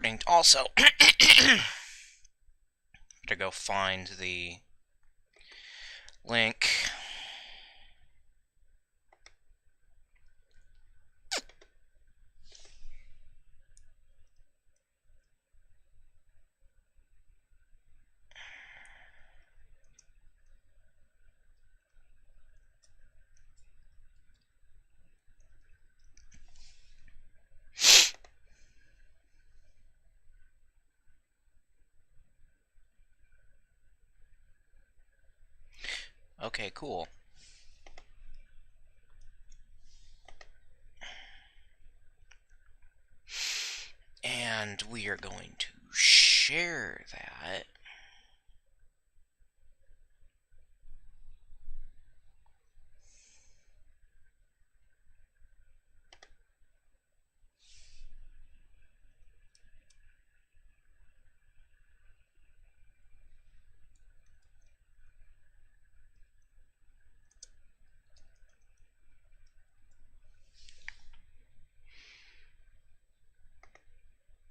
happening. Also, to go find the link. Okay, cool. And we are going to share that.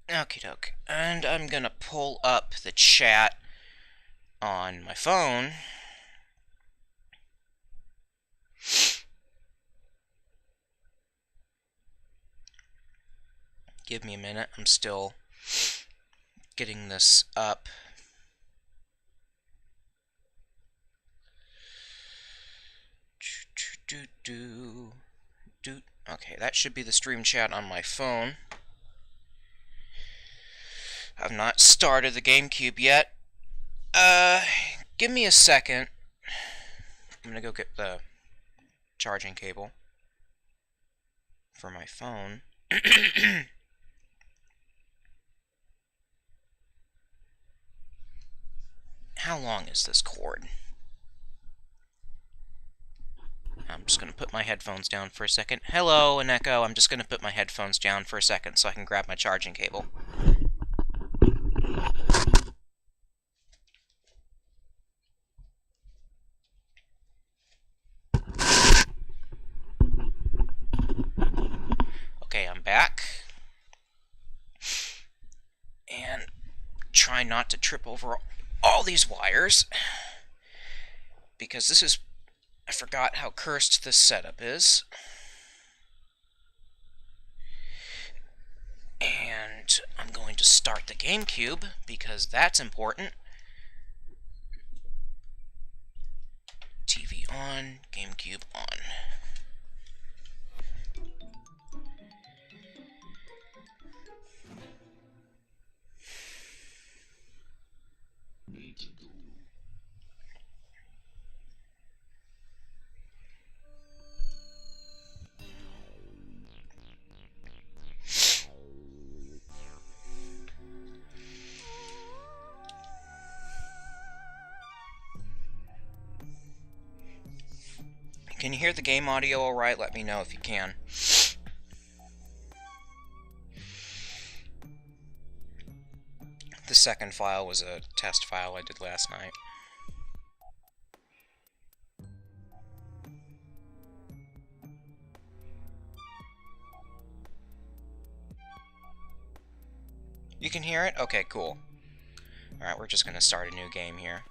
Okie doke. And I'm gonna pull up the chat on my phone. Give me a minute. I'm still getting this up. Okay, that should be the stream chat on my phone. I've not started the GameCube yet. Give me a second. I'm gonna go get the charging cable for my phone. How long is this cord? I'm just going to put my headphones down for a second. Hello, an echo. I'm just going to put my headphones down for a second so I can grab my charging cable. Okay, I'm back. And try not to trip over all these wires, because this is... I forgot how cursed this setup is. And I'm going to start the GameCube, because that's important. TV on, GameCube on. Can you hear the game audio alright? Let me know if you can. The second file was a test file I did last night. You can hear it? Okay, cool. Alright, we're just gonna start a new game here.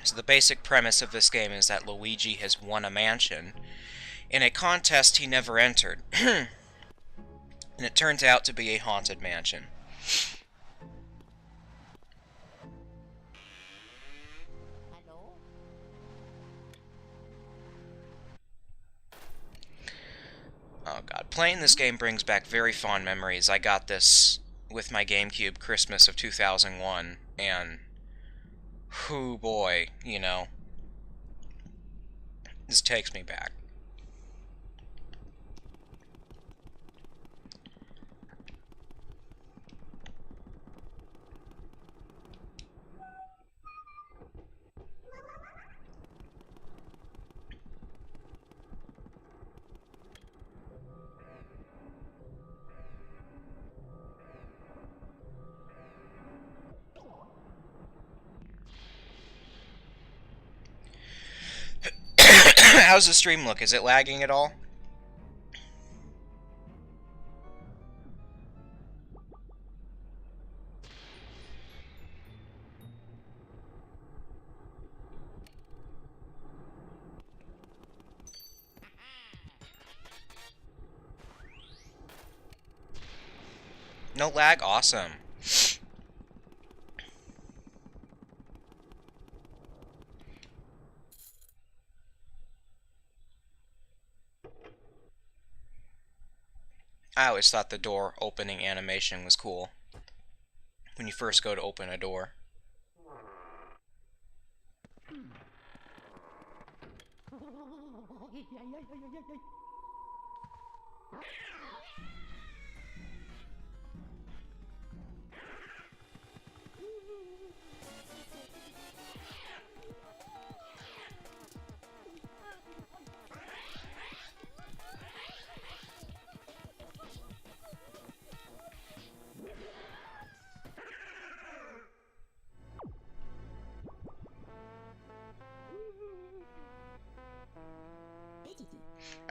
So the basic premise of this game is that Luigi has won a mansion in a contest he never entered. And it turns out to be a haunted mansion. Oh god, playing this game brings back very fond memories. I got this with my GameCube Christmas of 2001, and... hoo boy, you know. This takes me back. How's the stream look? Is it lagging at all? No lag? Awesome. I always thought the door opening animation was cool. When you first go to open a door.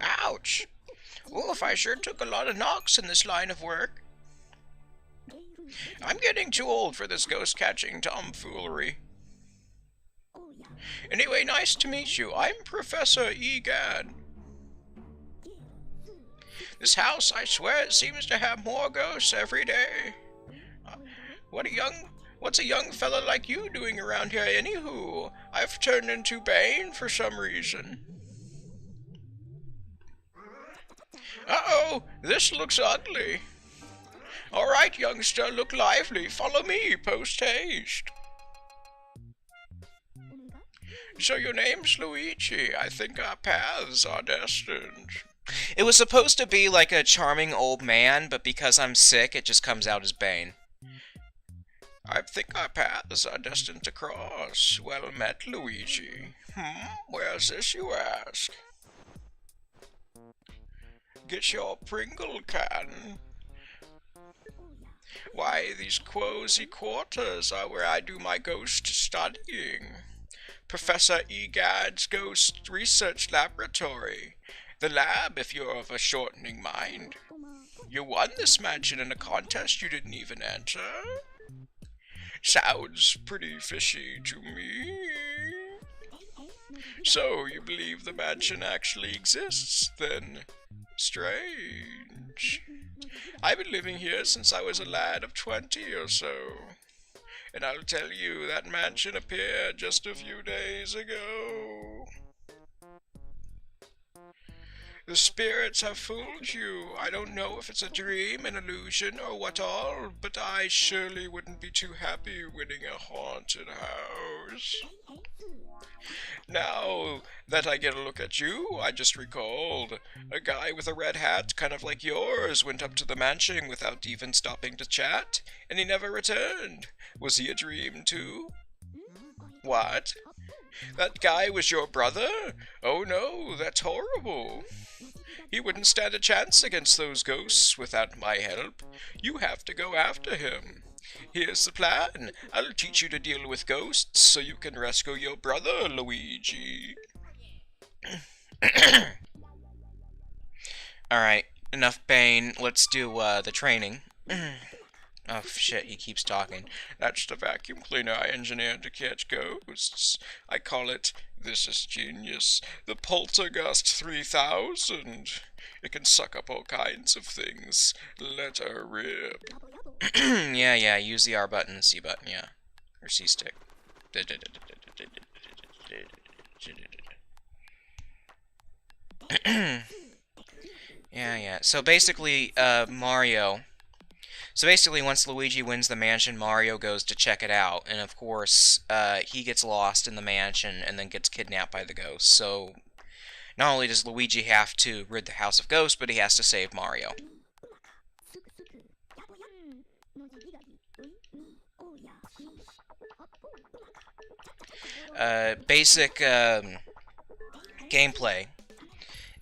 Ouch! Oof, I sure took a lot of knocks in this line of work. I'm getting too old for this ghost-catching tomfoolery. Anyway, nice to meet you. I'm Professor Egad. This house, I swear, it seems to have more ghosts every day. What's a young fella like you doing around here, anywho? I've turned into Bane for some reason. Uh-oh, this looks ugly. All right, youngster, look lively. Follow me, post-haste. So your name's Luigi. I think our paths are destined. It was supposed to be like a charming old man, but because I'm sick, it just comes out as Bane. I think our paths are destined to cross. Well met, Luigi. Where's this, you ask? Get your Pringle can. Why, these cozy quarters are where I do my ghost studying. Professor Egad's Ghost Research Laboratory. The lab, if you're of a shortening mind. You won this mansion in a contest you didn't even enter? Sounds pretty fishy to me. So, you believe the mansion actually exists, then? Strange. I've been living here since I was a lad of 20 or so. And I'll tell you, that mansion appeared just a few days ago. The spirits have fooled you. I don't know if it's a dream, an illusion, or what all, but I surely wouldn't be too happy winning a haunted house. Now that I get a look at you, I just recalled, a guy with a red hat, kind of like yours, went up to the mansion without even stopping to chat, and he never returned. Was he a dream too? What? That guy was your brother? Oh no, that's horrible. He wouldn't stand a chance against those ghosts without my help. You have to go after him. Here's the plan. I'll teach you to deal with ghosts so you can rescue your brother, Luigi. Alright, enough Bane. Let's do the training. Oh shit, he keeps talking. That's the vacuum cleaner I engineered to catch ghosts. I call it, this is genius, the Poltergust 3000. It can suck up all kinds of things. Let her rip. Yeah, use the R button, C button, yeah. Or C stick. Yeah. So basically, Mario... So basically, once Luigi wins the mansion, Mario goes to check it out, and of course, he gets lost in the mansion and then gets kidnapped by the ghosts. So, not only does Luigi have to rid the house of ghosts, but he has to save Mario. Basic gameplay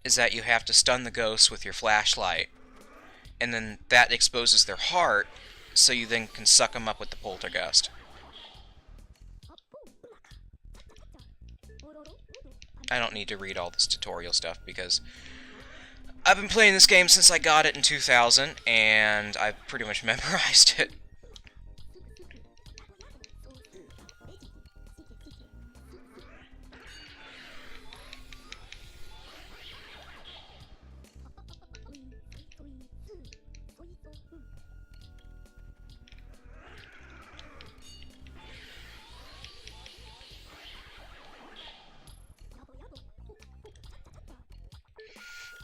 is that you have to stun the ghosts with your flashlight. And then that exposes their heart, so you then can suck them up with the poltergust. I don't need to read all this tutorial stuff because I've been playing this game since I got it in 2000, and I've pretty much memorized it.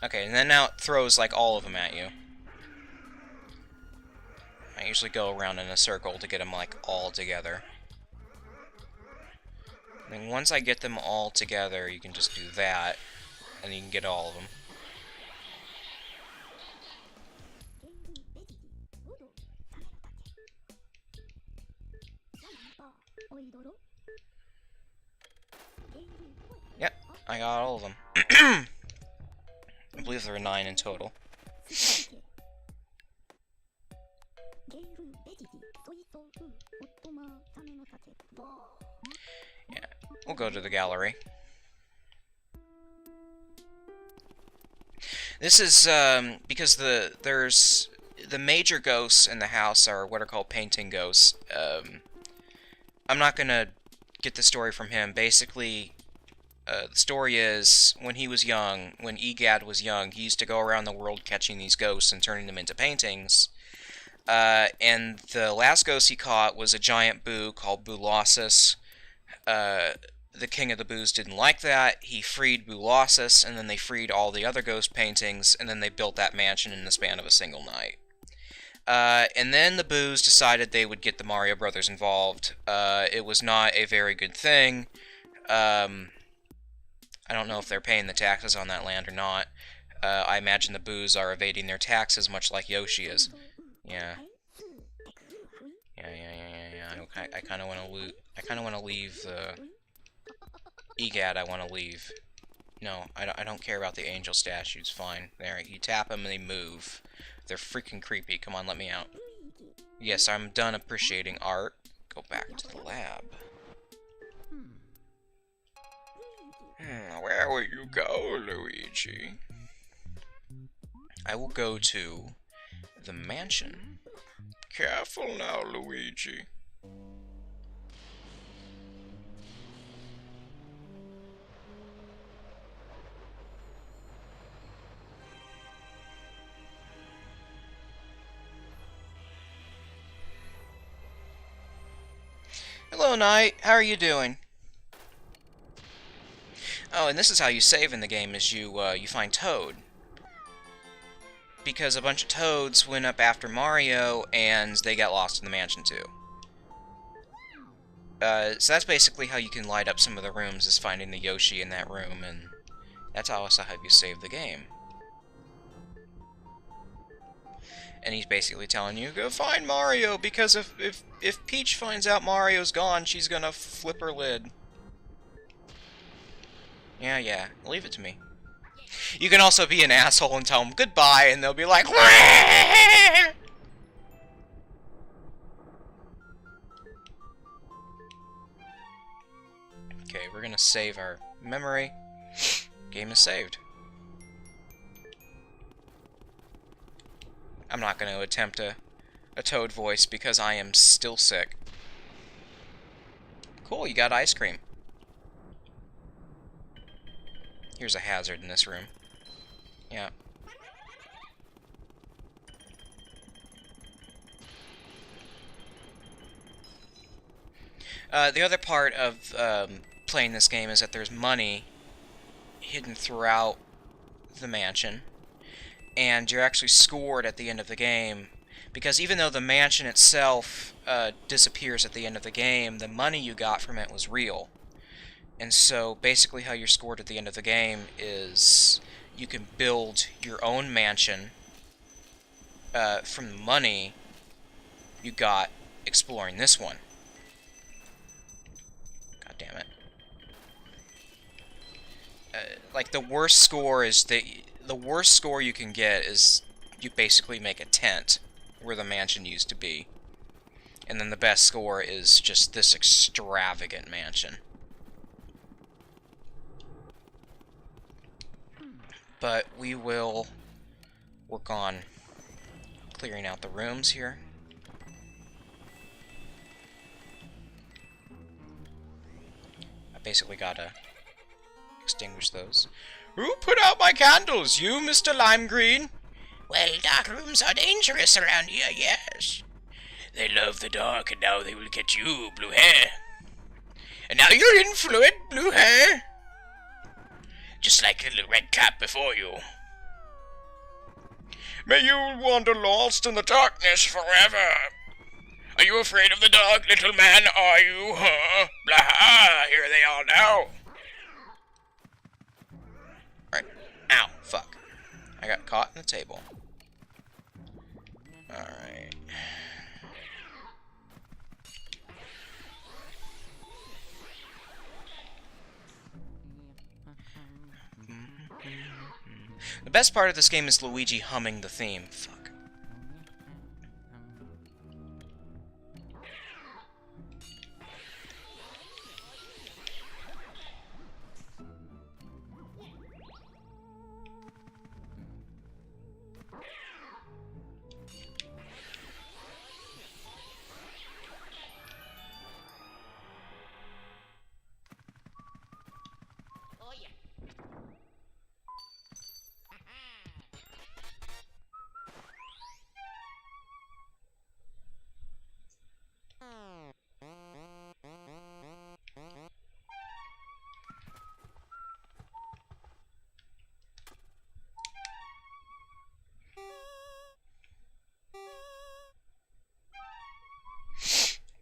Okay, and then now it throws, like, all of them at you. I usually go around in a circle to get them, like, all together. And then once I get them all together, you can just do that, and you can get all of them. Yep, I got all of them. I believe there are 9 in total. Yeah, we'll go to the gallery. This is because there's the major ghosts in the house are what are called painting ghosts. I'm not gonna get the story from him. Basically, the story is, when he was young, when Egad was young, he used to go around the world catching these ghosts and turning them into paintings. And the last ghost he caught was a giant boo called Boolossus. The king of the boos didn't like that. He freed Boolossus, and then they freed all the other ghost paintings, and then they built that mansion in the span of a single night. And then the boos decided they would get the Mario Brothers involved. It was not a very good thing. I don't know if they're paying the taxes on that land or not. I imagine the boos are evading their taxes, much like Yoshi is. Yeah. Yeah. I kind of want to loot. I kind of want to leave the Egad. I want to leave. No, I don't care about the angel statues. Fine. There, you tap them and they move. They're freaking creepy. Come on, let me out. Yes, I'm done appreciating art. Go back to the lab. Where will you go, Luigi? I will go to the mansion. Careful now, Luigi. Hello, Knight. How are you doing? Oh, and this is how you save in the game, is you find Toad. Because a bunch of Toads went up after Mario, and they got lost in the mansion, too. So that's basically how you can light up some of the rooms, is finding the Yoshi in that room, and that's also how you save the game. And he's basically telling you, go find Mario, because if Peach finds out Mario's gone, she's gonna flip her lid. Yeah, leave it to me. You can also be an asshole and tell them goodbye, and they'll be like, Wah! Okay, we're gonna save our memory. Game is saved. I'm not gonna attempt a Toad voice because I am still sick. Cool, you got ice cream. Here's a hazard in this room. Yeah. The other part of playing this game is that there's money hidden throughout the mansion, and you're actually scored at the end of the game, because even though the mansion itself disappears at the end of the game, the money you got from it was real. And so basically how you're scored at the end of the game is you can build your own mansion from the money you got exploring this one. God damn it. Like, the worst score is the worst score you can get is you basically make a tent where the mansion used to be. And then the best score is just this extravagant mansion. but we will work on clearing out the rooms here. I basically gotta extinguish those. Who put out my candles? You, Mr. Lime Green? Well, dark rooms are dangerous around here, yes. They love the dark, and now they will get you, blue hair. And now you're in fluid, blue hair. Just like the little red cap before you. May you wander lost in the darkness forever. Are you afraid of the dark, little man, are you, huh? Blah, here they are now. Right. Ow, fuck. I got caught in the table. Alright. The best part of this game is Luigi humming the theme. Fuck.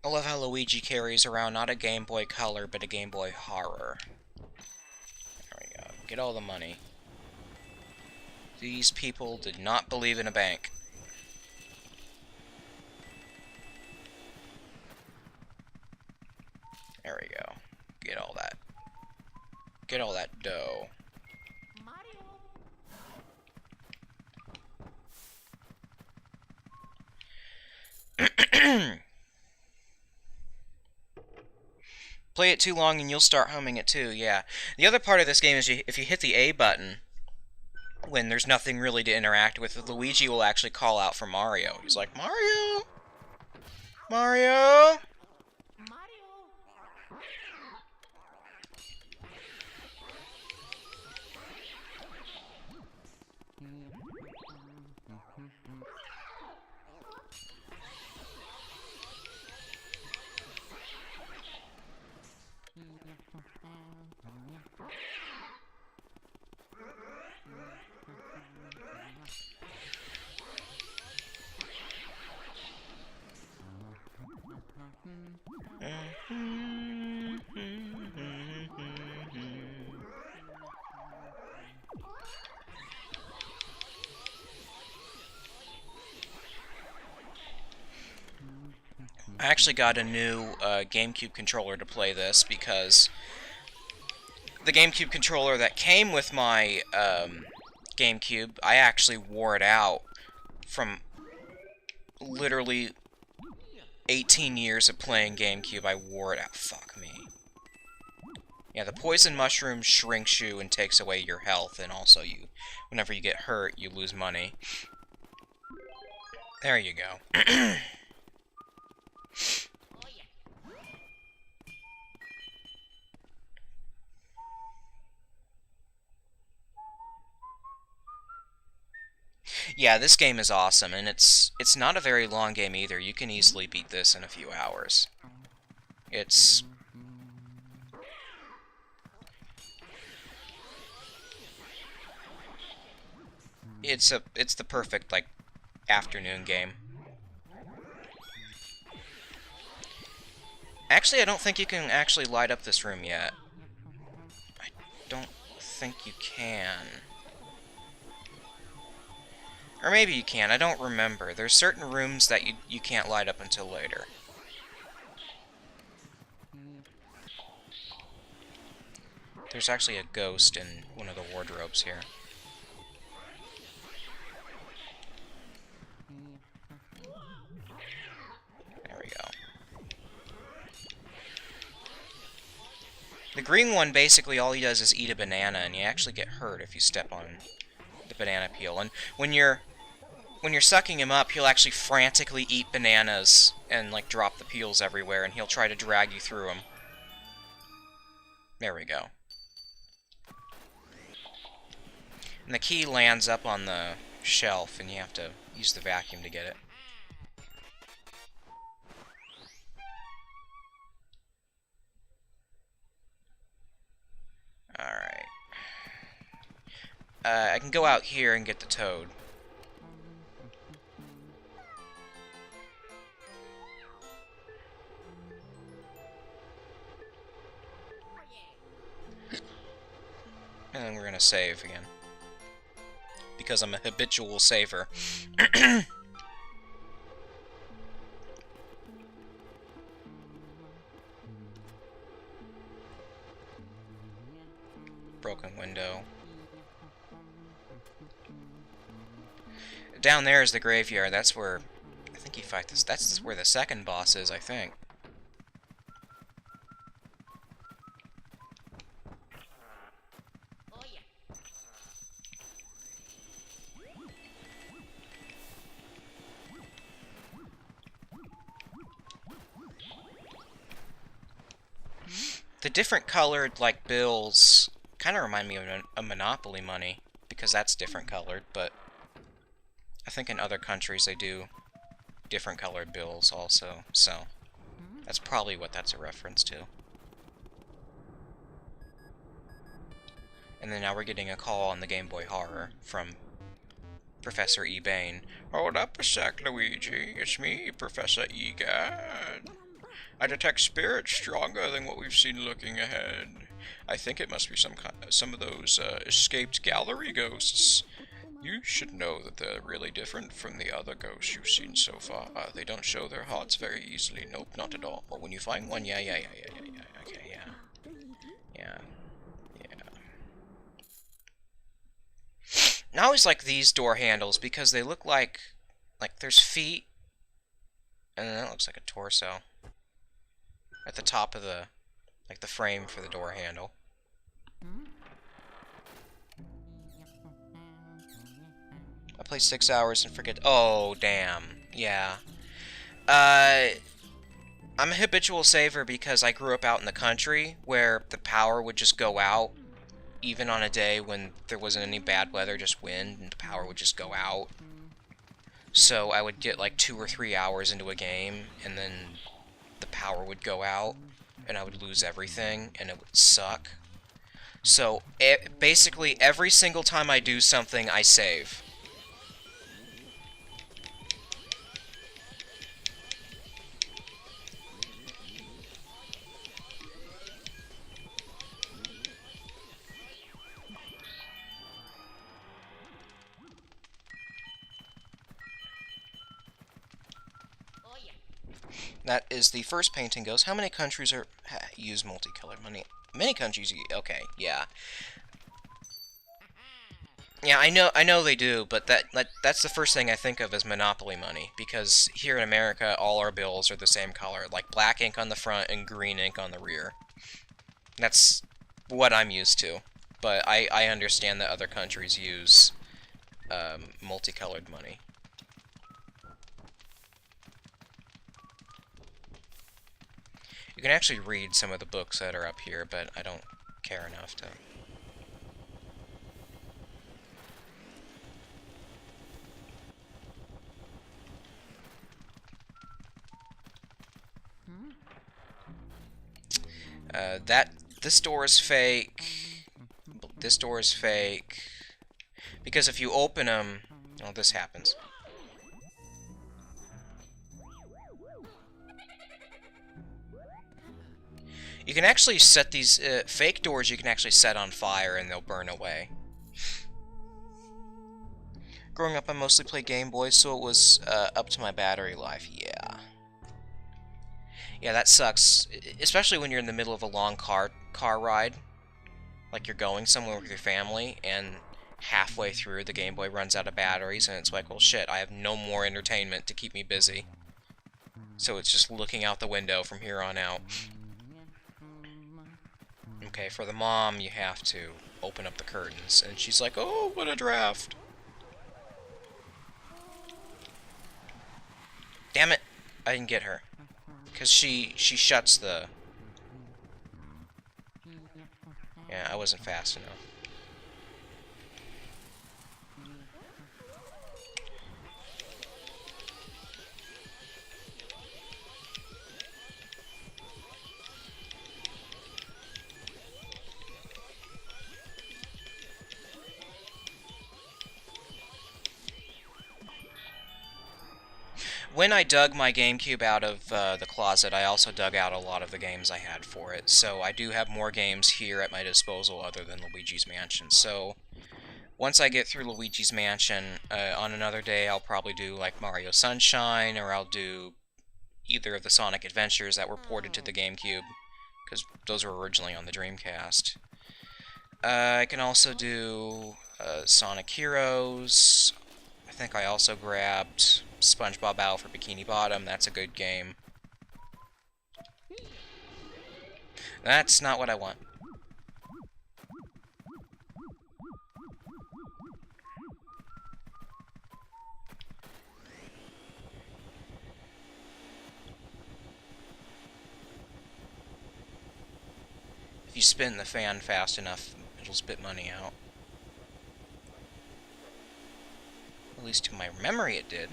I love how Luigi carries around not a Game Boy Color, but a Game Boy Horror. There we go. Get all the money. These people did not believe in a bank. There we go. Get all that. Get all that dough. Play it too long and you'll start humming it too, yeah. The other part of this game is if you hit the A button, when there's nothing really to interact with, Luigi will actually call out for Mario. He's like, Mario! Mario! I actually got a new GameCube controller to play this because the GameCube controller that came with my GameCube, I actually wore it out from literally 18 years of playing GameCube. I wore it out. Fuck me. Yeah, the poison mushroom shrinks you and takes away your health, and also whenever you get hurt, you lose money. There you go. Yeah, this game is awesome, and it's not a very long game either. You can easily beat this in a few hours. It's the perfect, like, afternoon game. Actually, I don't think you can actually light up this room yet. I don't think you can. Or maybe you can, I don't remember. There's certain rooms that you can't light up until later. There's actually a ghost in one of the wardrobes here. There we go. The green one, basically all he does is eat a banana, and you actually get hurt if you step on banana peel. And when you're sucking him up, he'll actually frantically eat bananas and, like, drop the peels everywhere, and he'll try to drag you through them. There we go. And the key lands up on the shelf, and you have to use the vacuum to get it. Alright. I can go out here and get the toad. And then we're gonna save again. Because I'm a habitual saver. Broken window. Down there is the graveyard. That's where I think you fight this. That's where the second boss is, I think. The different colored, like, bills kind of remind me of a Monopoly money, because that's different colored, but I think in other countries they do different colored bills also, so that's probably what that's a reference to. And then now we're getting a call on the Game Boy Horror from Professor E. Bain. Hold up a sec, Luigi. It's me, Professor Egad. I detect spirits stronger than what we've seen looking ahead. I think it must be some of those escaped gallery ghosts. You should know that they're really different from the other ghosts you've seen so far. They don't show their hearts very easily. Nope, not at all. But when you find one, yeah. Okay, yeah. I always like these door handles because they look like there's feet, and then that looks like a torso at the top of the frame for the door handle. I play 6 hours and forget. Oh, damn. Yeah. I'm a habitual saver because I grew up out in the country where the power would just go out even on a day when there wasn't any bad weather, just wind, and the power would just go out. So I would get like 2 or 3 hours into a game, and then the power would go out, and I would lose everything, and it would suck. So basically every single time I do something, I save. That is the first painting goes. How many countries use multicolored money? Many countries. Okay, yeah. Yeah, I know they do, but that's the first thing I think of as Monopoly money, because here in America, all our bills are the same color, like black ink on the front and green ink on the rear. That's what I'm used to, but I understand that other countries use multicolored money. You can actually read some of the books that are up here, but I don't care enough to. This door is fake. This door is fake. Because if you open them, well, this happens. You can actually set these fake doors. You can actually set on fire, and they'll burn away. Growing up, I mostly played Game Boy, so it was up to my battery life. Yeah, that sucks, especially when you're in the middle of a long car ride, like you're going somewhere with your family, and halfway through the Game Boy runs out of batteries, and it's like, well, shit, I have no more entertainment to keep me busy. So it's just looking out the window from here on out. Okay, for the mom, you have to open up the curtains, and she's like, oh, what a draft. Damn it! I didn't get her. Because she shuts the... Yeah, I wasn't fast enough. When I dug my GameCube out of the closet, I also dug out a lot of the games I had for it. So I do have more games here at my disposal other than Luigi's Mansion. So once I get through Luigi's Mansion, on another day I'll probably do like Mario Sunshine, or I'll do either of the Sonic Adventures that were ported to the GameCube, because those were originally on the Dreamcast. I can also do Sonic Heroes. I think I also grabbed SpongeBob Battle for Bikini Bottom. That's a good game. That's not what I want. If you spin the fan fast enough, it'll spit money out. At least to my memory it did.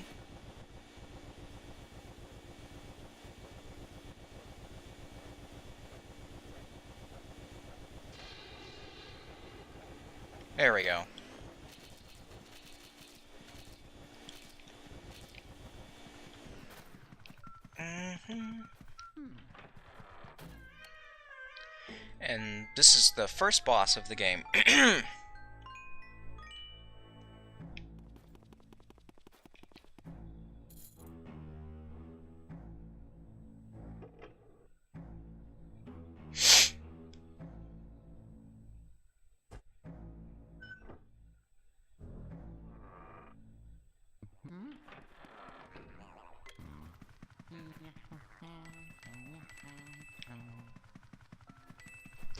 There we go. And this is the first boss of the game.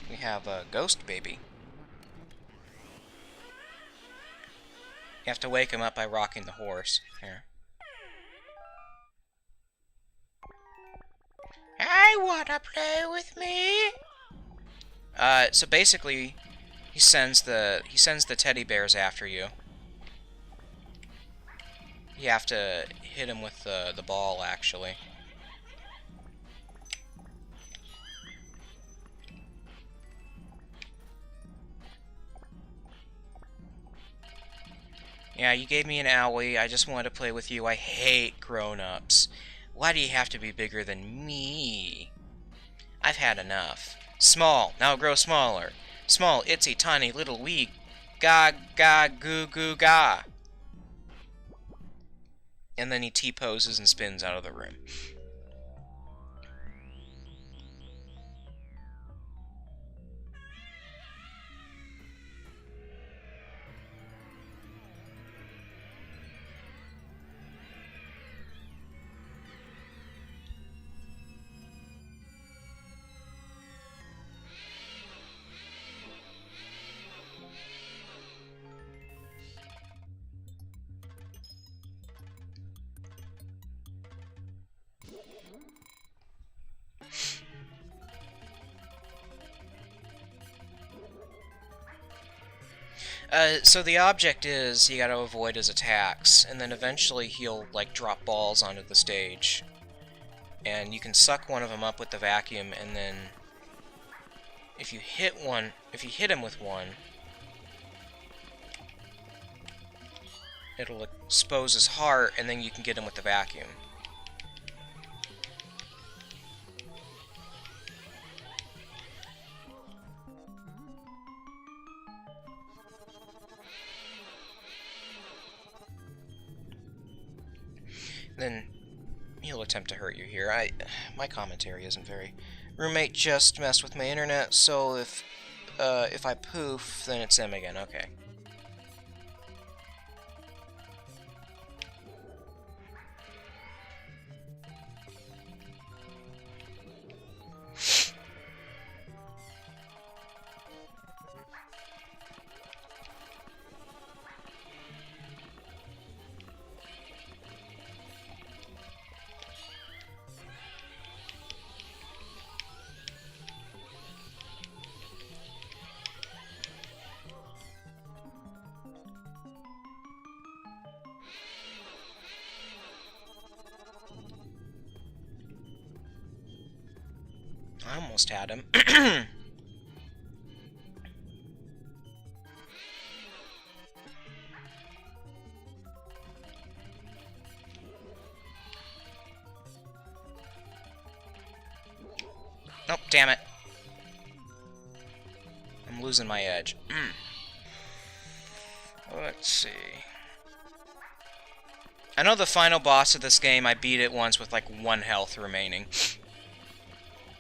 We have a ghost baby. You have to wake him up by rocking the horse. Here. I wanna play with me. So basically, he sends the teddy bears after you. You have to hit him with the ball, actually. Yeah, you gave me an owie. I just wanted to play with you. I hate grown-ups. Why do you have to be bigger than me? I've had enough. Small, now grow smaller. Small, itsy, tiny, little, wee. Ga, ga, goo, goo, ga. And then he T-poses and spins out of the room. So the object is you gotta avoid his attacks, and then eventually he'll, like, drop balls onto the stage. And you can suck one of them up with the vacuum, and then if you hit him with one, it'll expose his heart, and then you can get him with the vacuum. Then he'll attempt to hurt you here. My commentary isn't very... Roommate just messed with my internet, so if I poof, then it's him again. Okay. Almost had him. Oh, damn it. I'm losing my edge. Let's see. I know the final boss of this game, I beat it once with like 1 health remaining.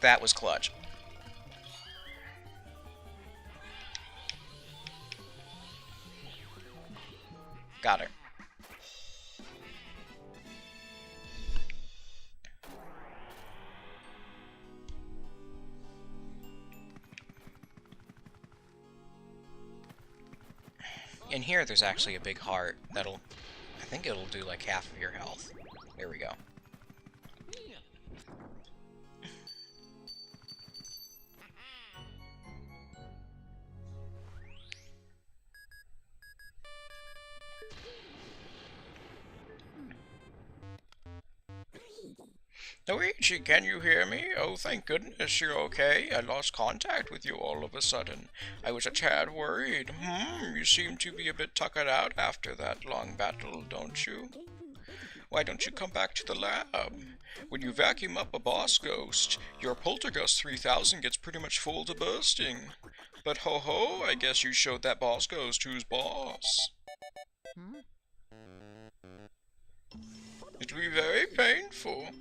That was clutch. Got her. In here, there's actually a big heart that'll... I think it'll do like half of your health. There we go. Luigi, can you hear me? Oh, thank goodness you're okay. I lost contact with you all of a sudden. I was a tad worried. You seem to be a bit tuckered out after that long battle, don't you? Why don't you come back to the lab? When you vacuum up a boss ghost, your Poltergust 3000 gets pretty much full to bursting. But ho-ho, I guess you showed that boss ghost who's boss. It'll be very painful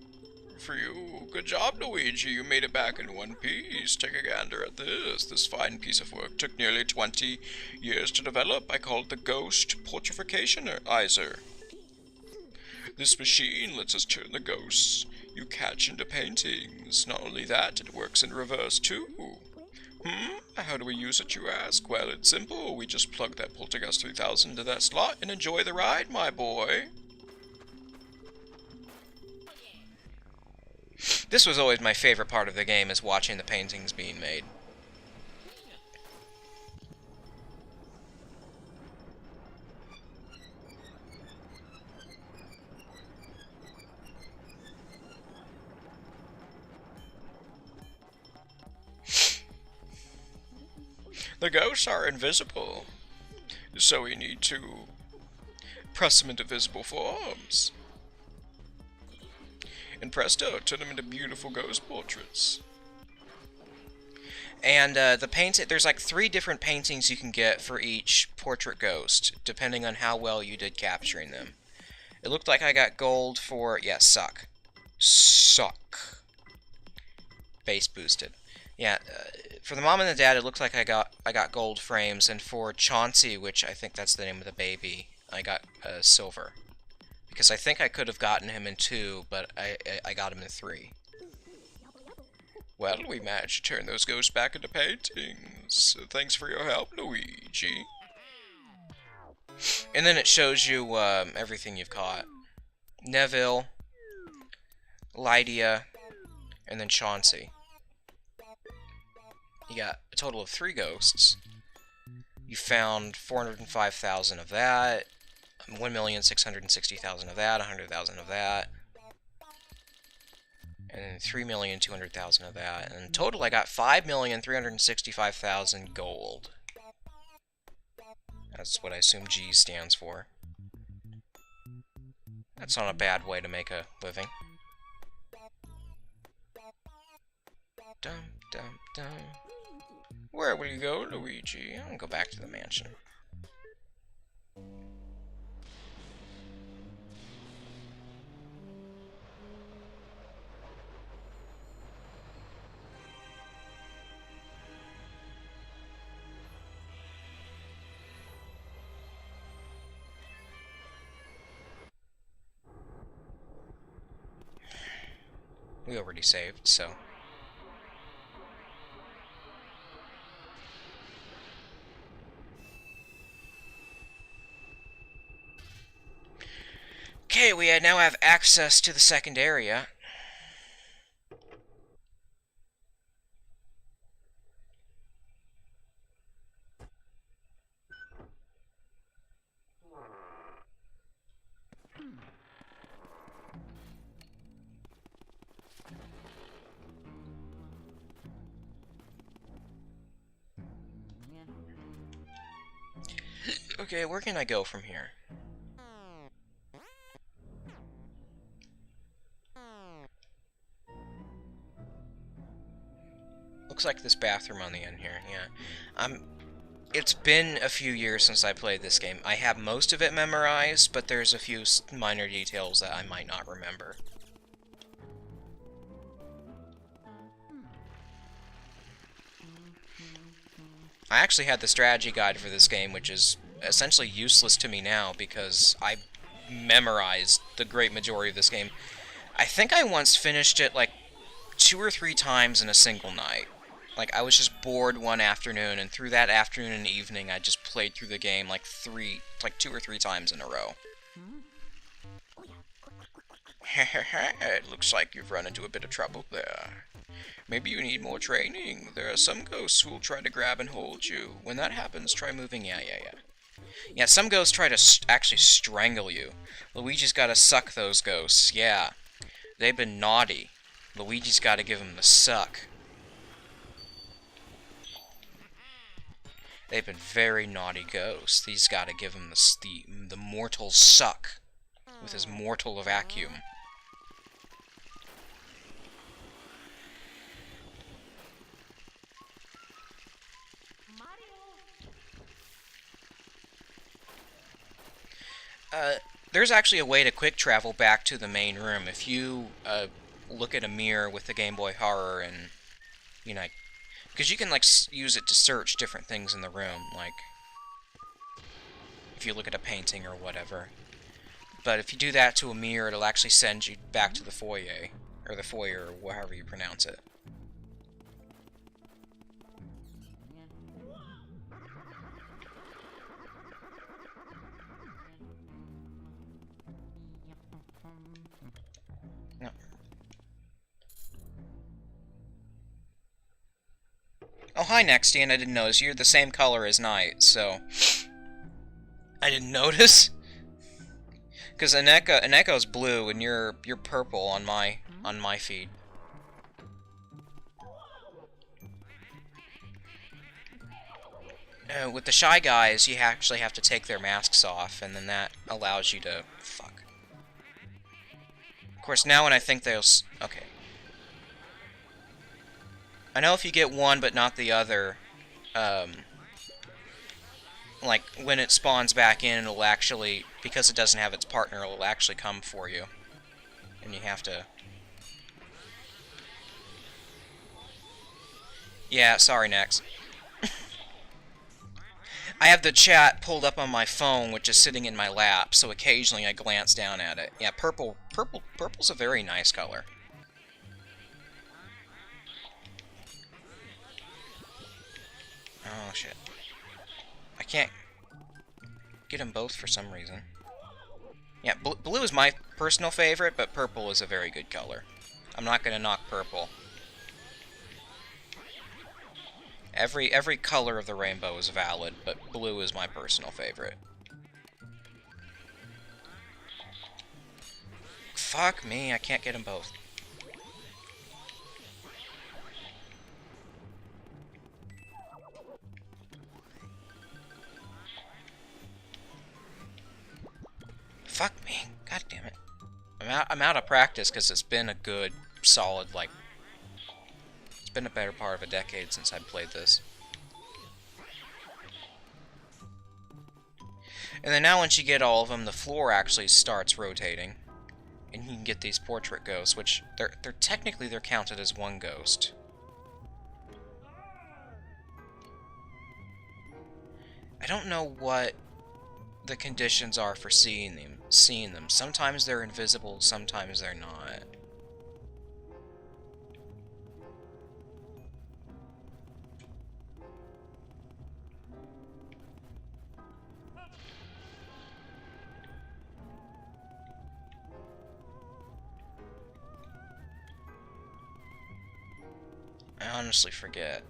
for you. Good job, Luigi. You made it back in one piece. Take a gander at this. This fine piece of work took nearly 20 years to develop. I call it the Ghost Portrificationizer. This machine lets us turn the ghosts you catch into paintings. Not only that, it works in reverse too. How do we use it, you ask? Well, it's simple. We just plug that Poltergust 3000 into that slot and enjoy the ride, my boy. This was always my favorite part of the game, is watching the paintings being made. The ghosts are invisible, so we need to press them into visible forms. And presto, turn them into beautiful ghost portraits. And there's like 3 different paintings you can get for each portrait ghost, depending on how well you did capturing them. It looked like I got gold for, yeah, suck. Base boosted. Yeah, for the mom and the dad, it looks like I got gold frames, and for Chauncey, which I think that's the name of the baby, I got silver. Because I think I could have gotten him in 2, but I got him in 3. Well, we managed to turn those ghosts back into paintings. Thanks for your help, Luigi. And then it shows you everything you've caught. Neville, Lydia, and then Chauncey. You got a total of 3 ghosts. You found 405,000 of that, 1,660,000 of that, 100,000 of that, and then 3,200,000 of that. And in total, I got 5,365,000 gold. That's what I assume G stands for. That's not a bad way to make a living. Dum, dum, dum. Where will you go, Luigi? I'm gonna go back to the mansion. We already saved, so... Okay, we now have access to the second area. Okay, where can I go from here? Looks like this bathroom on the end here, yeah. It's been a few years since I played this game. I have most of it memorized, but there's a few minor details that I might not remember. I actually had the strategy guide for this game, which is essentially useless to me now because I memorized the great majority of this game. I think I once finished it like 2 or 3 times in a single night. Like, I was just bored one afternoon, and through that afternoon and evening, I just played through the game like 2 or 3 times in a row. It looks like you've run into a bit of trouble there. Maybe you need more training. There are some ghosts who will try to grab and hold you. When that happens, try moving. Yeah. Yeah, some ghosts try to actually strangle you. Luigi's gotta suck those ghosts. Yeah. They've been naughty. Luigi's gotta give them the suck. They've been very naughty ghosts. He's gotta give them the mortal suck with his mortal vacuum. There's actually a way to quick travel back to the main room. If you look at a mirror with the Game Boy Horror and, you know, because you can like use it to search different things in the room, like if you look at a painting or whatever. But if you do that to a mirror, it'll actually send you back to the foyer, or however you pronounce it. No. Oh, hi, Nextian. I didn't notice. You're the same color as Night, so I didn't notice. Because Aneko's blue and you're purple on my feed. With the Shy Guys, you actually have to take their masks off, and then that allows you to... Fuck. Of course, now when I think they'll... Okay. I know if you get one but not the other, like, when it spawns back in, it'll actually... Because it doesn't have its partner, it'll actually come for you. And you have to... Yeah, sorry, Nex. I have the chat pulled up on my phone, which is sitting in my lap, so occasionally I glance down at it. Yeah, purple's a very nice color. Oh, shit. I can't get them both for some reason. Yeah, blue is my personal favorite, but purple is a very good color. I'm not gonna knock purple. Every color of the rainbow is valid, but blue is my personal favorite. Fuck me, I can't get them both. Fuck me, god damn it. I'm out of practice because it's been a good, solid, like... It's been a better part of a decade since I played this. And then now once you get all of them, the floor actually starts rotating. And you can get these portrait ghosts, which they're technically counted as one ghost. I don't know what the conditions are for seeing them. Sometimes they're invisible, sometimes they're not. I honestly forget.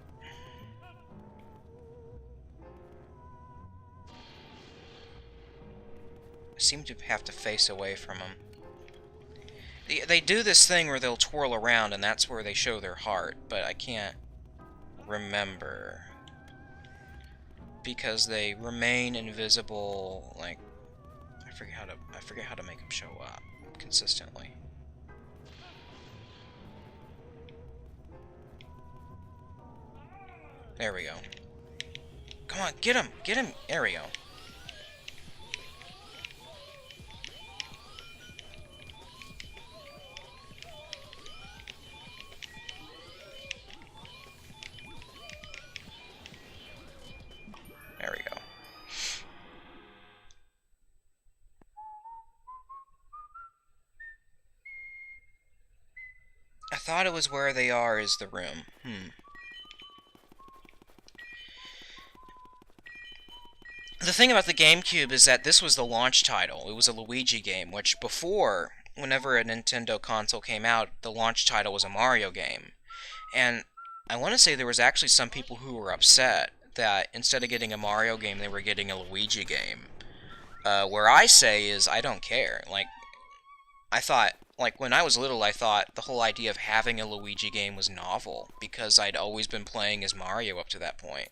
I seem to have to face away from them. They do this thing where they'll twirl around, and that's where they show their heart, but I can't remember. because they remain invisible. Like, I forget how to make them show up consistently. There we go. Come on, get him! Get him! There we go. There we go. I thought it was where they are is the room. The thing about the GameCube is that this was the launch title. It was a Luigi game, which before, whenever a Nintendo console came out, the launch title was a Mario game. And I want to say there was actually some people who were upset that instead of getting a Mario game, they were getting a Luigi game. Where I say is, I don't care. Like, I thought, like, when I was little, I thought the whole idea of having a Luigi game was novel, because I'd always been playing as Mario up to that point.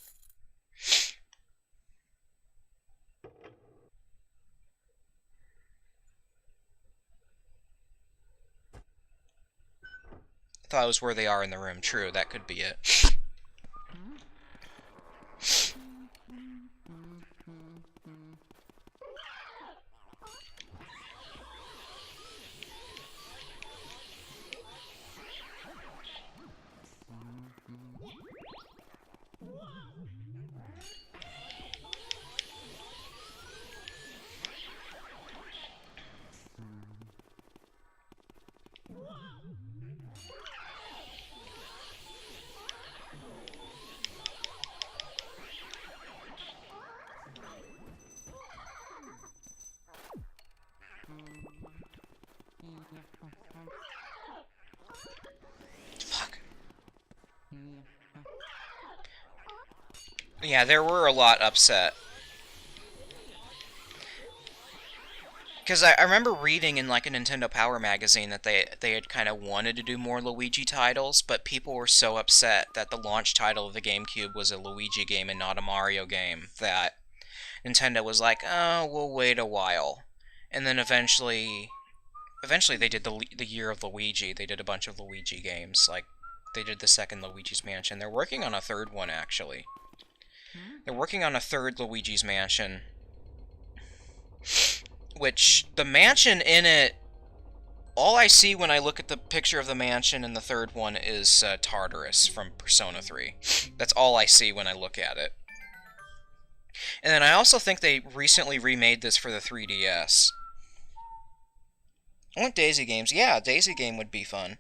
I thought it was where they are in the room. True, that could be it. Fuck. Yeah, there were a lot upset. Because I remember reading in like a Nintendo Power magazine that they had kind of wanted to do more Luigi titles, but people were so upset that the launch title of the GameCube was a Luigi game and not a Mario game that Nintendo was like, oh, we'll wait a while. And then eventually they did the year of Luigi. They did a bunch of Luigi games. Like, they did the second Luigi's Mansion. They're working on a third one, actually. They're working on a third Luigi's Mansion. Which, the mansion in it, all I see when I look at the picture of the mansion in the third one is Tartarus from Persona 3. That's all I see when I look at it. And then I also think they recently remade this for the 3DS. I want Daisy games. Yeah, Daisy game would be fun.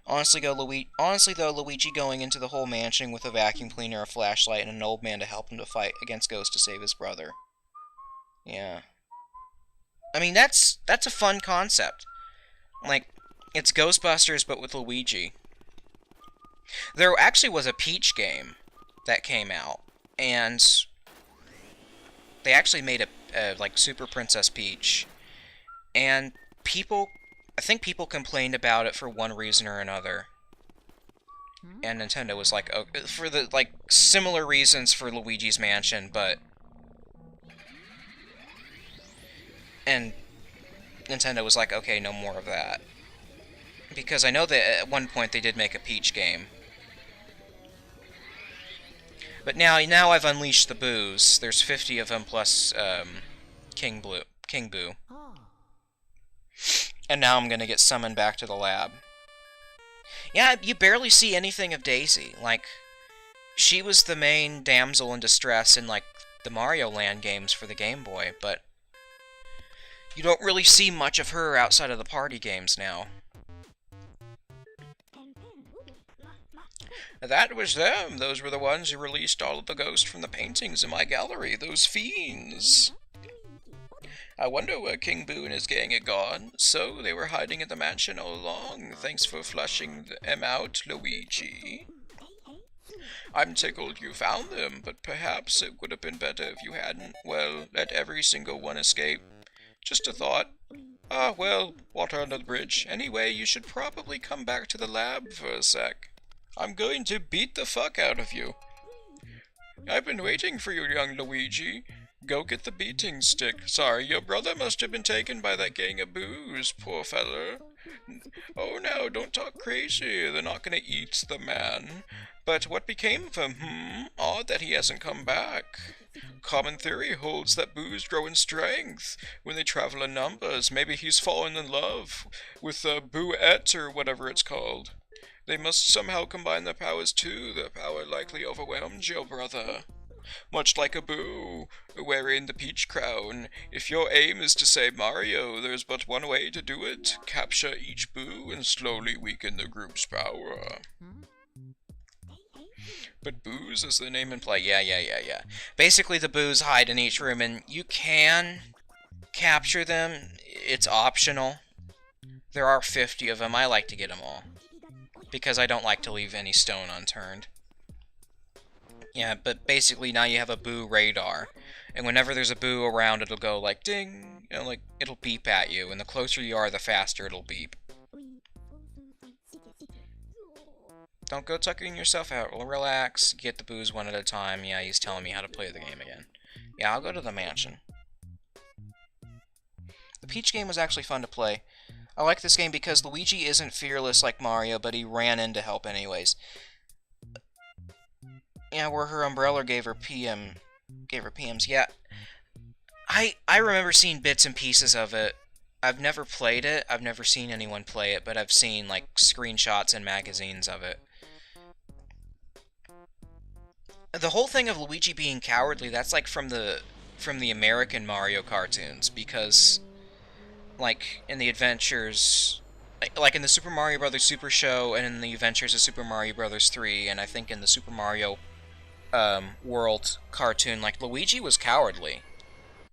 Honestly, though, Luigi going into the whole mansion with a vacuum cleaner, a flashlight, and an old man to help him to fight against ghosts to save his brother. Yeah. I mean, that's a fun concept. Like, it's Ghostbusters, but with Luigi. There actually was a Peach game that came out, and they actually made a like, Super Princess Peach. And I think people complained about it for one reason or another. And Nintendo was like, oh, for the, like, similar reasons for Luigi's Mansion, but... And Nintendo was like, okay, no more of that. Because I know that at one point they did make a Peach game. But now I've unleashed the boos. There's 50 of them plus King Boo. And now I'm gonna get summoned back to the lab. Yeah, you barely see anything of Daisy. Like, she was the main damsel in distress in, like, the Mario Land games for the Game Boy, but you don't really see much of her outside of the party games now. That was them. Those were the ones who released all of the ghosts from the paintings in my gallery. Those fiends. I wonder where King Boo and his gang had gone. So, they were hiding at the mansion all along. Thanks for flushing them out, Luigi. I'm tickled you found them, but perhaps it would have been better if you hadn't, well, let every single one escape. Just a thought. Ah, well, water under the bridge. Anyway, you should probably come back to the lab for a sec. I'm going to beat the fuck out of you. I've been waiting for you, young Luigi. Go get the beating stick. Sorry, your brother must have been taken by that gang of booze, poor feller. Oh, now, don't talk crazy. They're not gonna eat the man. But what became of him, Odd that he hasn't come back. Common theory holds that boos grow in strength when they travel in numbers. Maybe he's fallen in love with the boo-et or whatever it's called. They must somehow combine their powers too. Their power likely overwhelmed your brother. Much like a boo wearing the peach crown. If your aim is to save Mario, there's but one way to do it. Capture each boo and slowly weaken the group's power. But boos, as the name implies, yeah. Basically, the boos hide in each room, and you can capture them. It's optional. There are 50 of them. I like to get them all, because I don't like to leave any stone unturned. Yeah, but basically now you have a boo radar, and whenever there's a boo around, it'll go like ding, you know, like it'll beep at you, and the closer you are, the faster it'll beep. Don't go tucking yourself out. Relax. Get the boos one at a time. Yeah, he's telling me how to play the game again. Yeah, I'll go to the mansion. The Peach game was actually fun to play. I like this game because Luigi isn't fearless like Mario, but he ran in to help anyways. Yeah, where her umbrella gave her PMs. Yeah, I remember seeing bits and pieces of it. I've never played it. I've never seen anyone play it, but I've seen like screenshots and magazines of it. The whole thing of Luigi being cowardly, that's like from the American Mario cartoons, because like in the adventures, like in the Super Mario Bros. Super Show and in the Adventures of Super Mario Bros. 3, and I think in the Super Mario World cartoon, like Luigi was cowardly.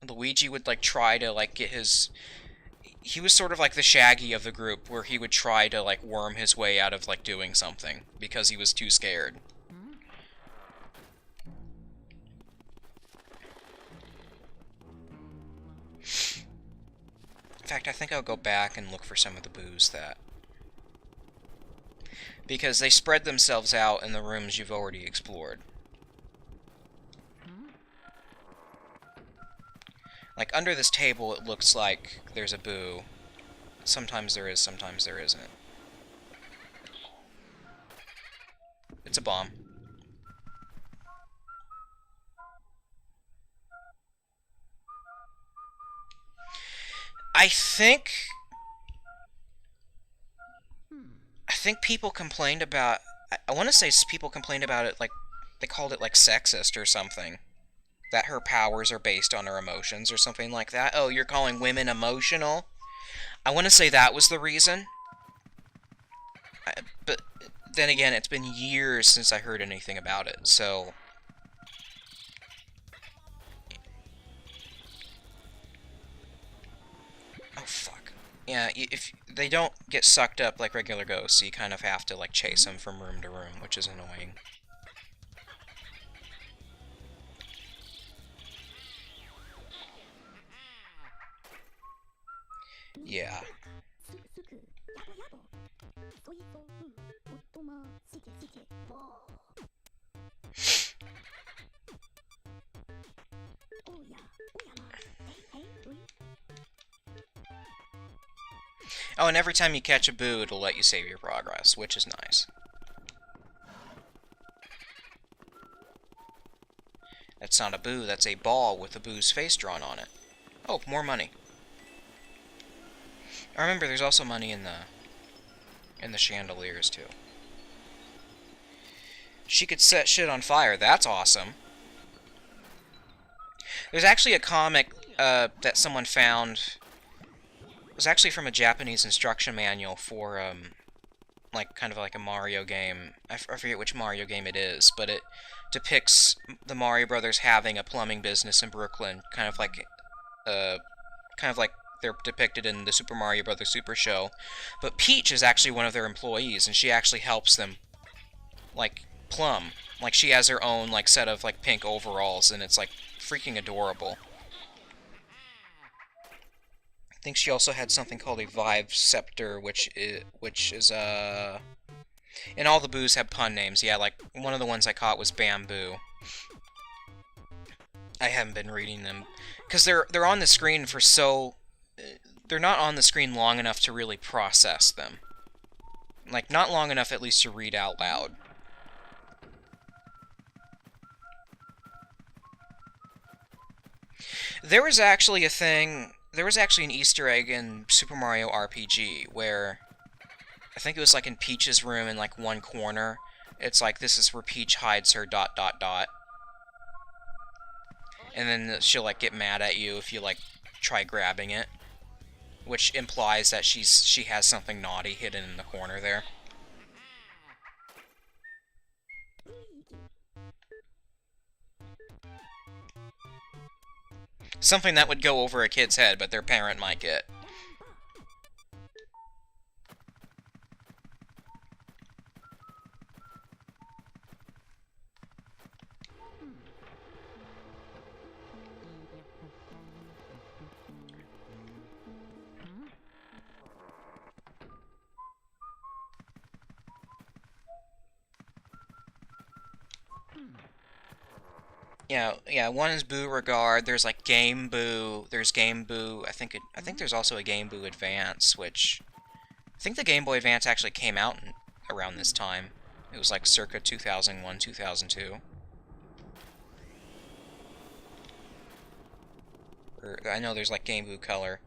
Luigi would like try to like get his... He was sort of like the Shaggy of the group, where he would try to like worm his way out of like doing something because he was too scared. In fact, I think I'll go back and look for some of the boos that... because they spread themselves out in the rooms you've already explored. Like, under this table, it looks like there's a boo. Sometimes there is, sometimes there isn't. It's a bomb. I think people complained about... I want to say people complained about it, like, they called it, like, sexist or something. That her powers are based on her emotions or something like that. Oh, you're calling women emotional? I want to say that was the reason. But then again, it's been years since I heard anything about it, so... Oh, fuck. Yeah, if they don't get sucked up like regular ghosts, you kind of have to, like, chase them from room to room, which is annoying. Yeah. Oh, and every time you catch a boo, it'll let you save your progress, which is nice. That's not a boo, that's a ball with a boo's face drawn on it. Oh, more money. I remember there's also money in the chandeliers, too. She could set shit on fire. That's awesome. There's actually a comic that someone found. It was actually from a Japanese instruction manual for, like, kind of like a Mario game. I forget which Mario game it is, but it depicts the Mario Brothers having a plumbing business in Brooklyn, kind of like they're depicted in the Super Mario Bros. Super Show. But Peach is actually one of their employees, and she actually helps them, like, plumb. Like, she has her own, like, set of, like, pink overalls, and it's, like, freaking adorable. I think she also had something called a Vive Scepter, which is, and all the boos have pun names. Yeah, like, one of the ones I caught was Bamboo. I haven't been reading them because they're on the screen for so they're not on the screen long enough to really process them. Like, not long enough at least to read out loud. There was actually an Easter egg in Super Mario RPG where I think it was like in Peach's room in like one corner. It's like, this is where Peach hides her ... And then she'll like get mad at you if you like try grabbing it, which implies that she has something naughty hidden in the corner there. Something that would go over a kid's head, but their parent might get. Yeah, one is Boo Regard. There's like Game Boo. There's Game Boo. I think there's also a Game Boo Advance, which I think the Game Boy Advance actually came out around this time. It was like circa 2001, 2002. I know there's like Game Boo Color.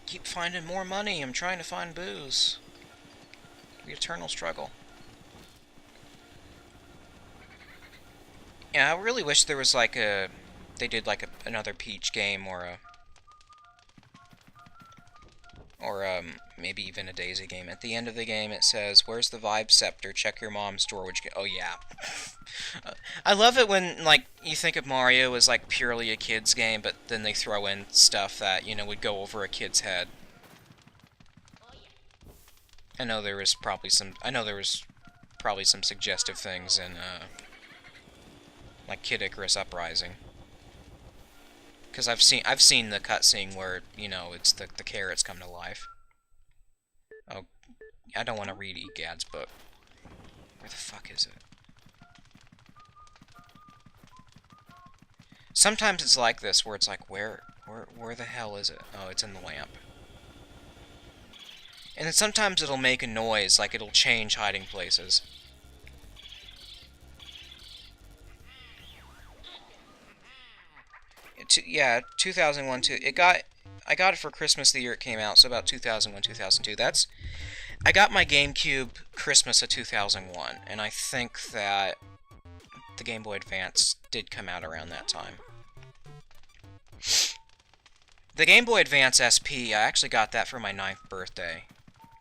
Keep finding more money. I'm trying to find booze. The eternal struggle. Yeah, I really wish there was like they did like another Peach game or maybe even a Daisy game. At the end of the game it says, "Where's the Vibe Scepter? Check your mom's storage." Oh yeah. I love it when, like, you think of Mario as like purely a kid's game, but then they throw in stuff that, you know, would go over a kid's head. I know there was probably some suggestive things in like Kid Icarus Uprising. Because I've seen the cutscene where, you know, it's the carrots come to life. Oh, I don't want to read Egad's book. Where the fuck is it? Sometimes it's like this, where it's like, where the hell is it? Oh, it's in the lamp. And then sometimes it'll make a noise, like it'll change hiding places. Yeah, 2001, I got it for Christmas the year it came out, so about 2001, 2002. I got my GameCube Christmas of 2001, and I think that the Game Boy Advance did come out around that time. The Game Boy Advance SP, I actually got that for my 9th birthday,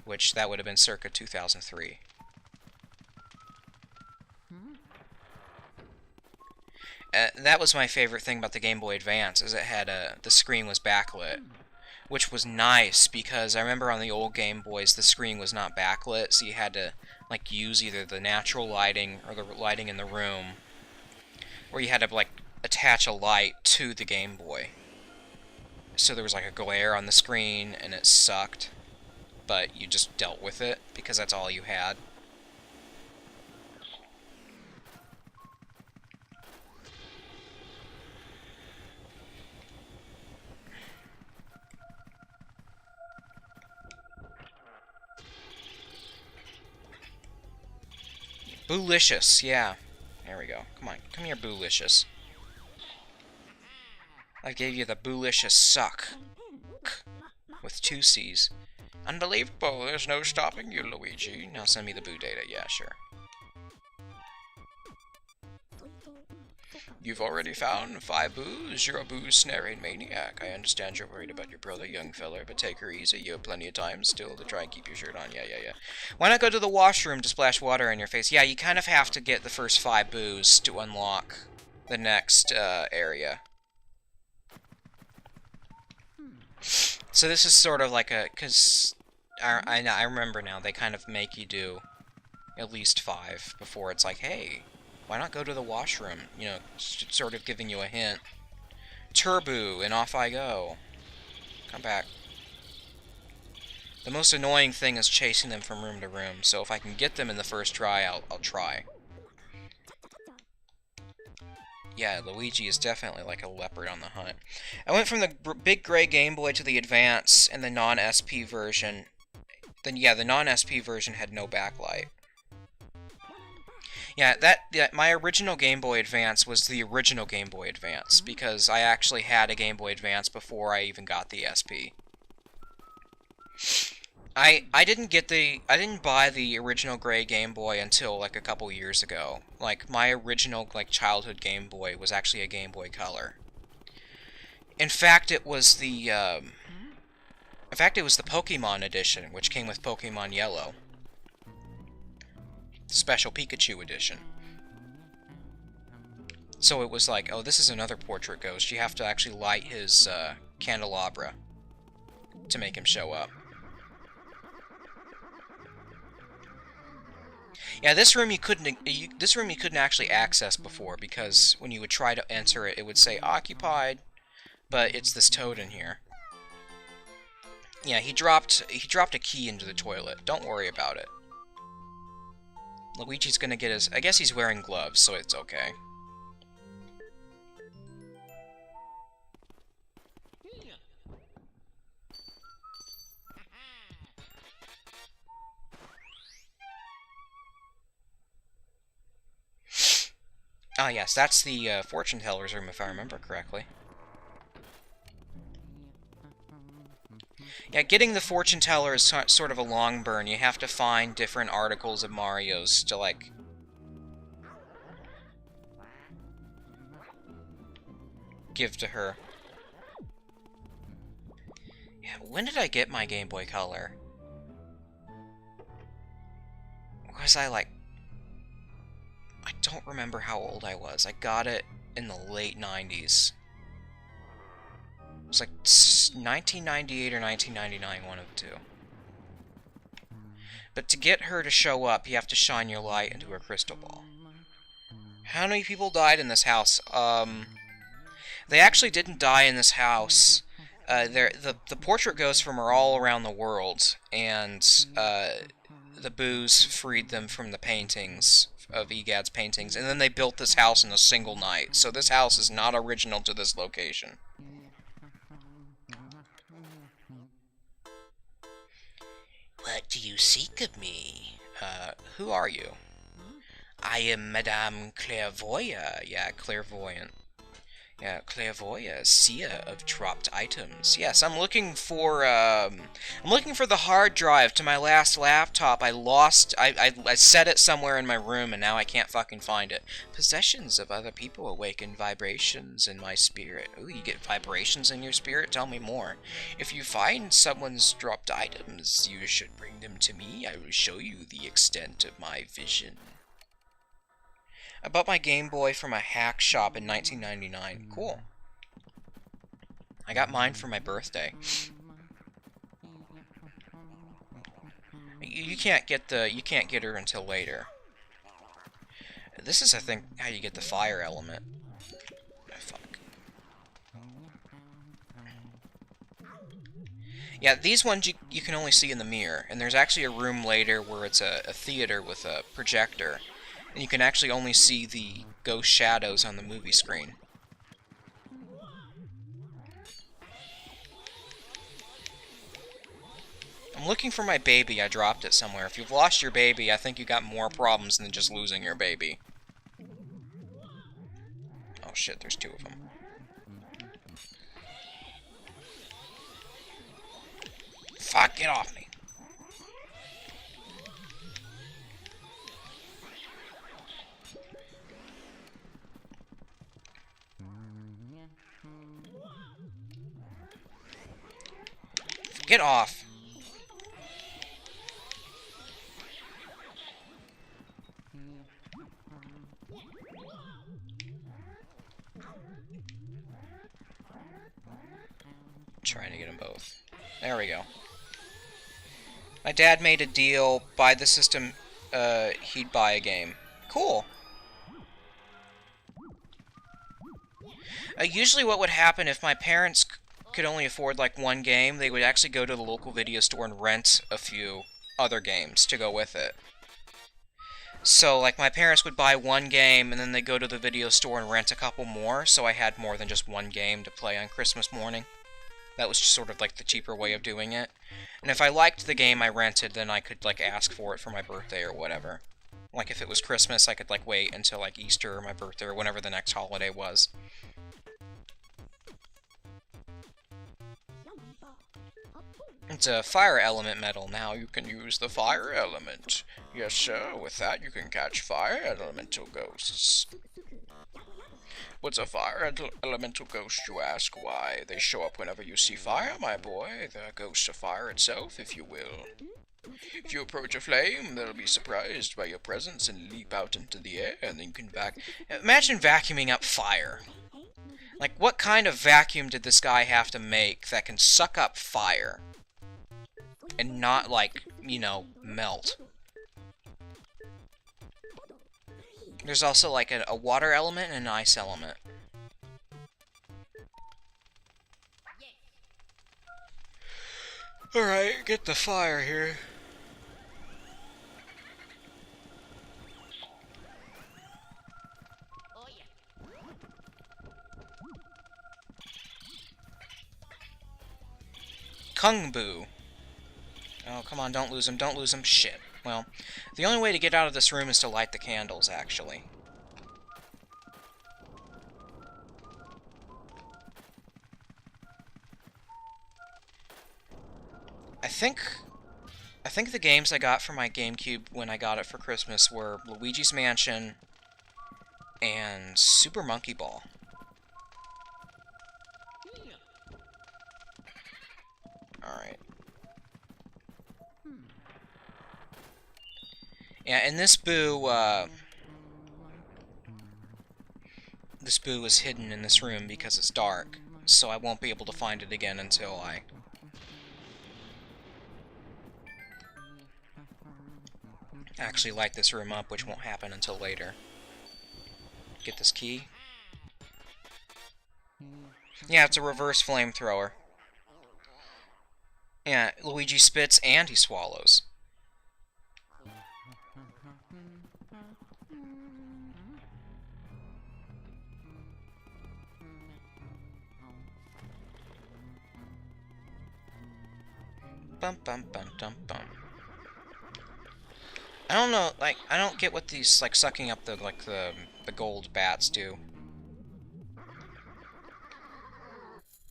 which that would have been circa 2003. That was my favorite thing about the Game Boy Advance, is it had the screen was backlit, which was nice because I remember on the old Game Boys the screen was not backlit, so you had to like use either the natural lighting or the lighting in the room, or you had to like attach a light to the Game Boy. So there was like a glare on the screen and it sucked, but you just dealt with it because that's all you had. Boolicious, yeah. There we go. Come on, come here, Boolicious. I gave you the Boolicious suck. With 2 C's. Unbelievable, there's no stopping you, Luigi. Now send me the boo data, yeah, sure. You've already found 5 boos. You're a booze-snaring maniac. I understand you're worried about your brother, young feller, but take her easy. You have plenty of time still to try and keep your shirt on. Yeah. Why not go to the washroom to splash water in your face? Yeah, you kind of have to get the first 5 boos to unlock the next area. So this is sort of like a, because I remember now, they kind of make you do at least 5 before it's like, hey, why not go to the washroom? You know, sort of giving you a hint. Turbo, and off I go. Come back. The most annoying thing is chasing them from room to room, so if I can get them in the first try, I'll try. Yeah, Luigi is definitely like a leopard on the hunt. I went from the big gray Game Boy to the Advance and the non-SP version. Then yeah, the non-SP version had no backlight. Yeah, my original Game Boy Advance was the original Game Boy Advance, because I actually had a Game Boy Advance before I even got the SP. I didn't buy the original gray Game Boy until like a couple years ago. Like my original like childhood Game Boy was actually a Game Boy Color. In fact, it was the Pokemon edition, which came with Pokemon Yellow. Special Pikachu edition. So it was like, oh, this is another portrait ghost. You have to actually light his candelabra to make him show up. Yeah, this room you couldn't actually access before, because when you would try to enter it, it would say occupied, but it's this toad in here. Yeah, he dropped a key into the toilet. Don't worry about it. Luigi's gonna get his... I guess he's wearing gloves, so it's okay. Ah, yes, that's the fortune teller's room, if I remember correctly. Yeah, getting the fortune teller is sort of a long burn. You have to find different articles of Mario's to, like... give to her. Yeah, when did I get my Game Boy Color? Was I, like... I don't remember how old I was. I got it in the late 90s. It was like 1998 or 1999, one of the two. But to get her to show up, you have to shine your light into her crystal ball. How many people died in this house? They actually didn't die in this house. The portrait ghosts from are all around the world, and the boos freed them from the paintings of Egad's paintings, and then they built this house in a single night. So this house is not original to this location. What do you seek of me? Who are you? I am Madame Clairvoyant. Yeah, clairvoyant. Yeah, clairvoyant, seer of dropped items. Yes, I'm looking for the hard drive to my last laptop. I set it somewhere in my room, and now I can't fucking find it. Possessions of other people awaken vibrations in my spirit. Ooh, you get vibrations in your spirit? Tell me more. If you find someone's dropped items, you should bring them to me. I will show you the extent of my vision. I bought my Game Boy from a hack shop in 1999. Cool. I got mine for my birthday. You can't get her until later. This is, I think, how you get the fire element. Oh, fuck. Yeah, these ones you can only see in the mirror, and there's actually a room later where it's a theater with a projector. And you can actually only see the ghost shadows on the movie screen. I'm looking for my baby. I dropped it somewhere. If you've lost your baby, I think you got more problems than just losing your baby. Oh shit, there's 2 of them. Fuck, get off me. Get off. trying to get them both. There we go. My dad made a deal, buy the system, he'd buy a game. Cool. Usually what would happen if my parents could only afford like one game, they would actually go to the local video store and rent a few other games to go with it. So like my parents would buy one game and then they'd go to the video store and rent a couple more, so I had more than just one game to play on Christmas morning. That was just sort of like the cheaper way of doing it. And if I liked the game I rented, then I could like ask for it for my birthday or whatever. Like if it was Christmas, I could like wait until like Easter or my birthday or whenever the next holiday was. It's a fire element medal. Now you can use the fire element. Yes, sir. With that, you can catch fire elemental ghosts. What's a fire elemental ghost, you ask? Why, they show up whenever you see fire, my boy. They're ghosts of fire itself, if you will. If you approach a flame, they'll be surprised by your presence and leap out into the air, and then you can Imagine vacuuming up fire. Like, what kind of vacuum did this guy have to make that can suck up fire? And not, like, you know, melt. There's also, like, a water element and an ice element. Alright, get the fire here. Kung Bu. Oh, come on, don't lose him, don't lose him. Shit. Well, the only way to get out of this room is to light the candles, actually. I think the games I got for my GameCube when I got it for Christmas were Luigi's Mansion and Super Monkey Ball. Alright. Yeah, and this boo is hidden in this room because it's dark, so I won't be able to find it again until I actually light this room up, which won't happen until later. Get this key. Yeah, it's a reverse flamethrower. Yeah, Luigi spits and he swallows. Bum bum bum dum bum. I don't know, like, I don't get what these, like, sucking up the gold bats do.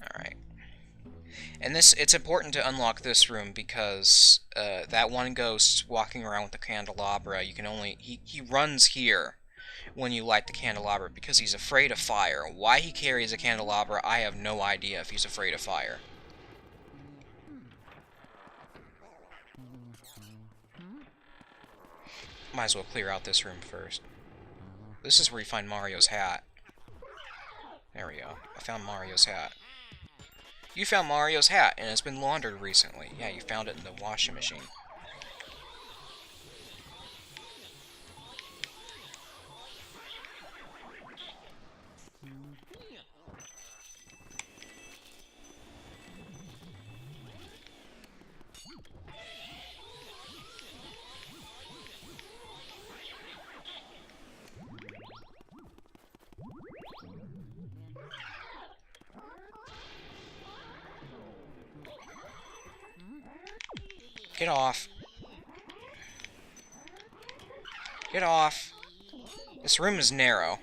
Alright. And it's important to unlock this room because, that one ghost walking around with the candelabra, you can only, he runs here when you light the candelabra because he's afraid of fire. Why he carries a candelabra, I have no idea if he's afraid of fire. Might as well clear out this room first. This is where you find Mario's hat. There we go. I found Mario's hat. You found Mario's hat, and it's been laundered recently. Yeah, you found it in the washing machine. Get off. Get off. This room is narrow.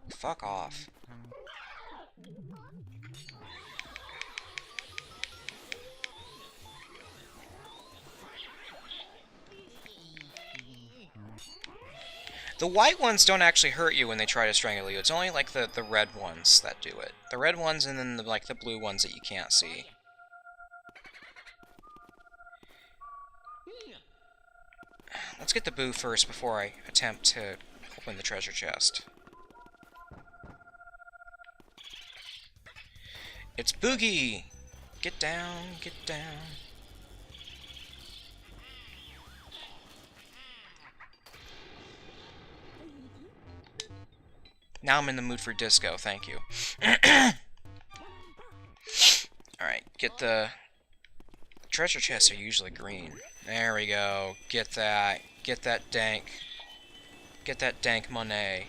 Fuck off. The white ones don't actually hurt you when they try to strangle you. It's only like the red ones that do it. The red ones and then like the blue ones that you can't see. Let's get the boo first before I attempt to open the treasure chest. It's Boogie! Get down, get down. Now I'm in the mood for disco, thank you. Alright, get the... Treasure chests are usually green. There we go. Get that. Get that dank. Get that dank money.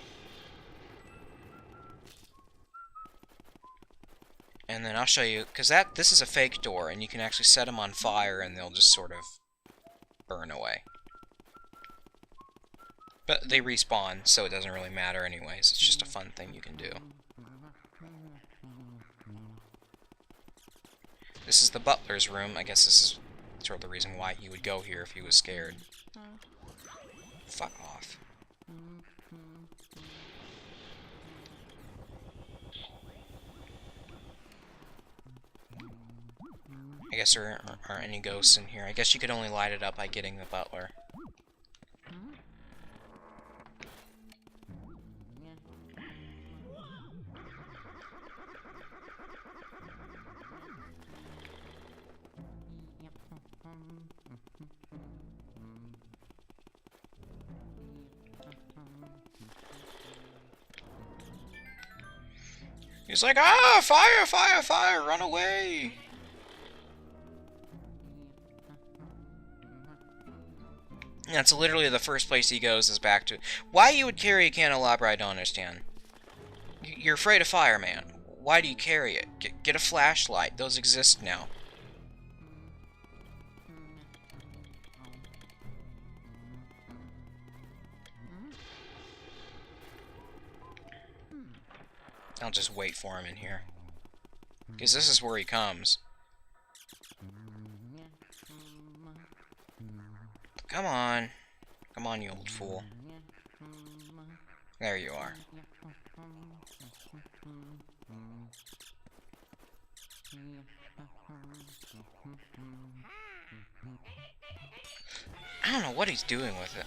And then I'll show you, because this is a fake door, and you can actually set them on fire, and they'll just sort of burn away. But they respawn, so it doesn't really matter anyways. It's just a fun thing you can do. This is the butler's room. I guess this is sort of the reason why he would go here if he was scared. Fuck off. I guess there aren't any ghosts in here. I guess you could only light it up by getting the butler. He's like, ah, fire, fire, fire, run away! That's literally the first place he goes is back to... Why you would carry a candelabra, I don't understand. You're afraid of fire, man. Why do you carry it? Get a flashlight. Those exist now. I'll just wait for him in here. Because this is where he comes. Come on. Come on, you old fool. There you are. I don't know what he's doing with it.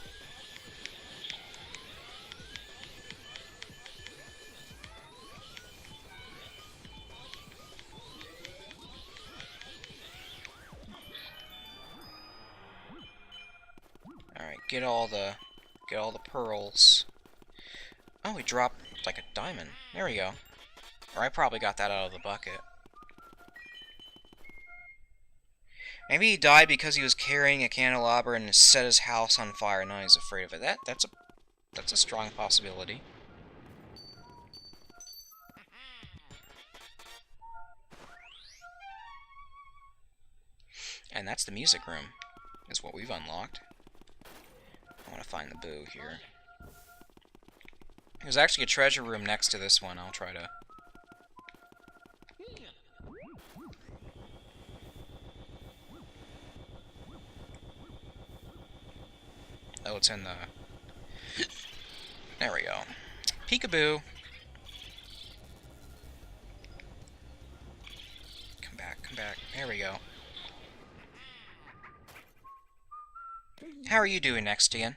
Alright, get all the pearls. Oh, he dropped like a diamond. There we go. Or I probably got that out of the bucket. Maybe he died because he was carrying a candelabra and set his house on fire. Now he's afraid of it. That's a strong possibility. And that's the music room, is what we've unlocked. I want to find the boo here. There's actually a treasure room next to this one. I'll try to... Oh, it's in the... There we go. Peekaboo! Come back, come back. There we go. How are you doing, next, Ian?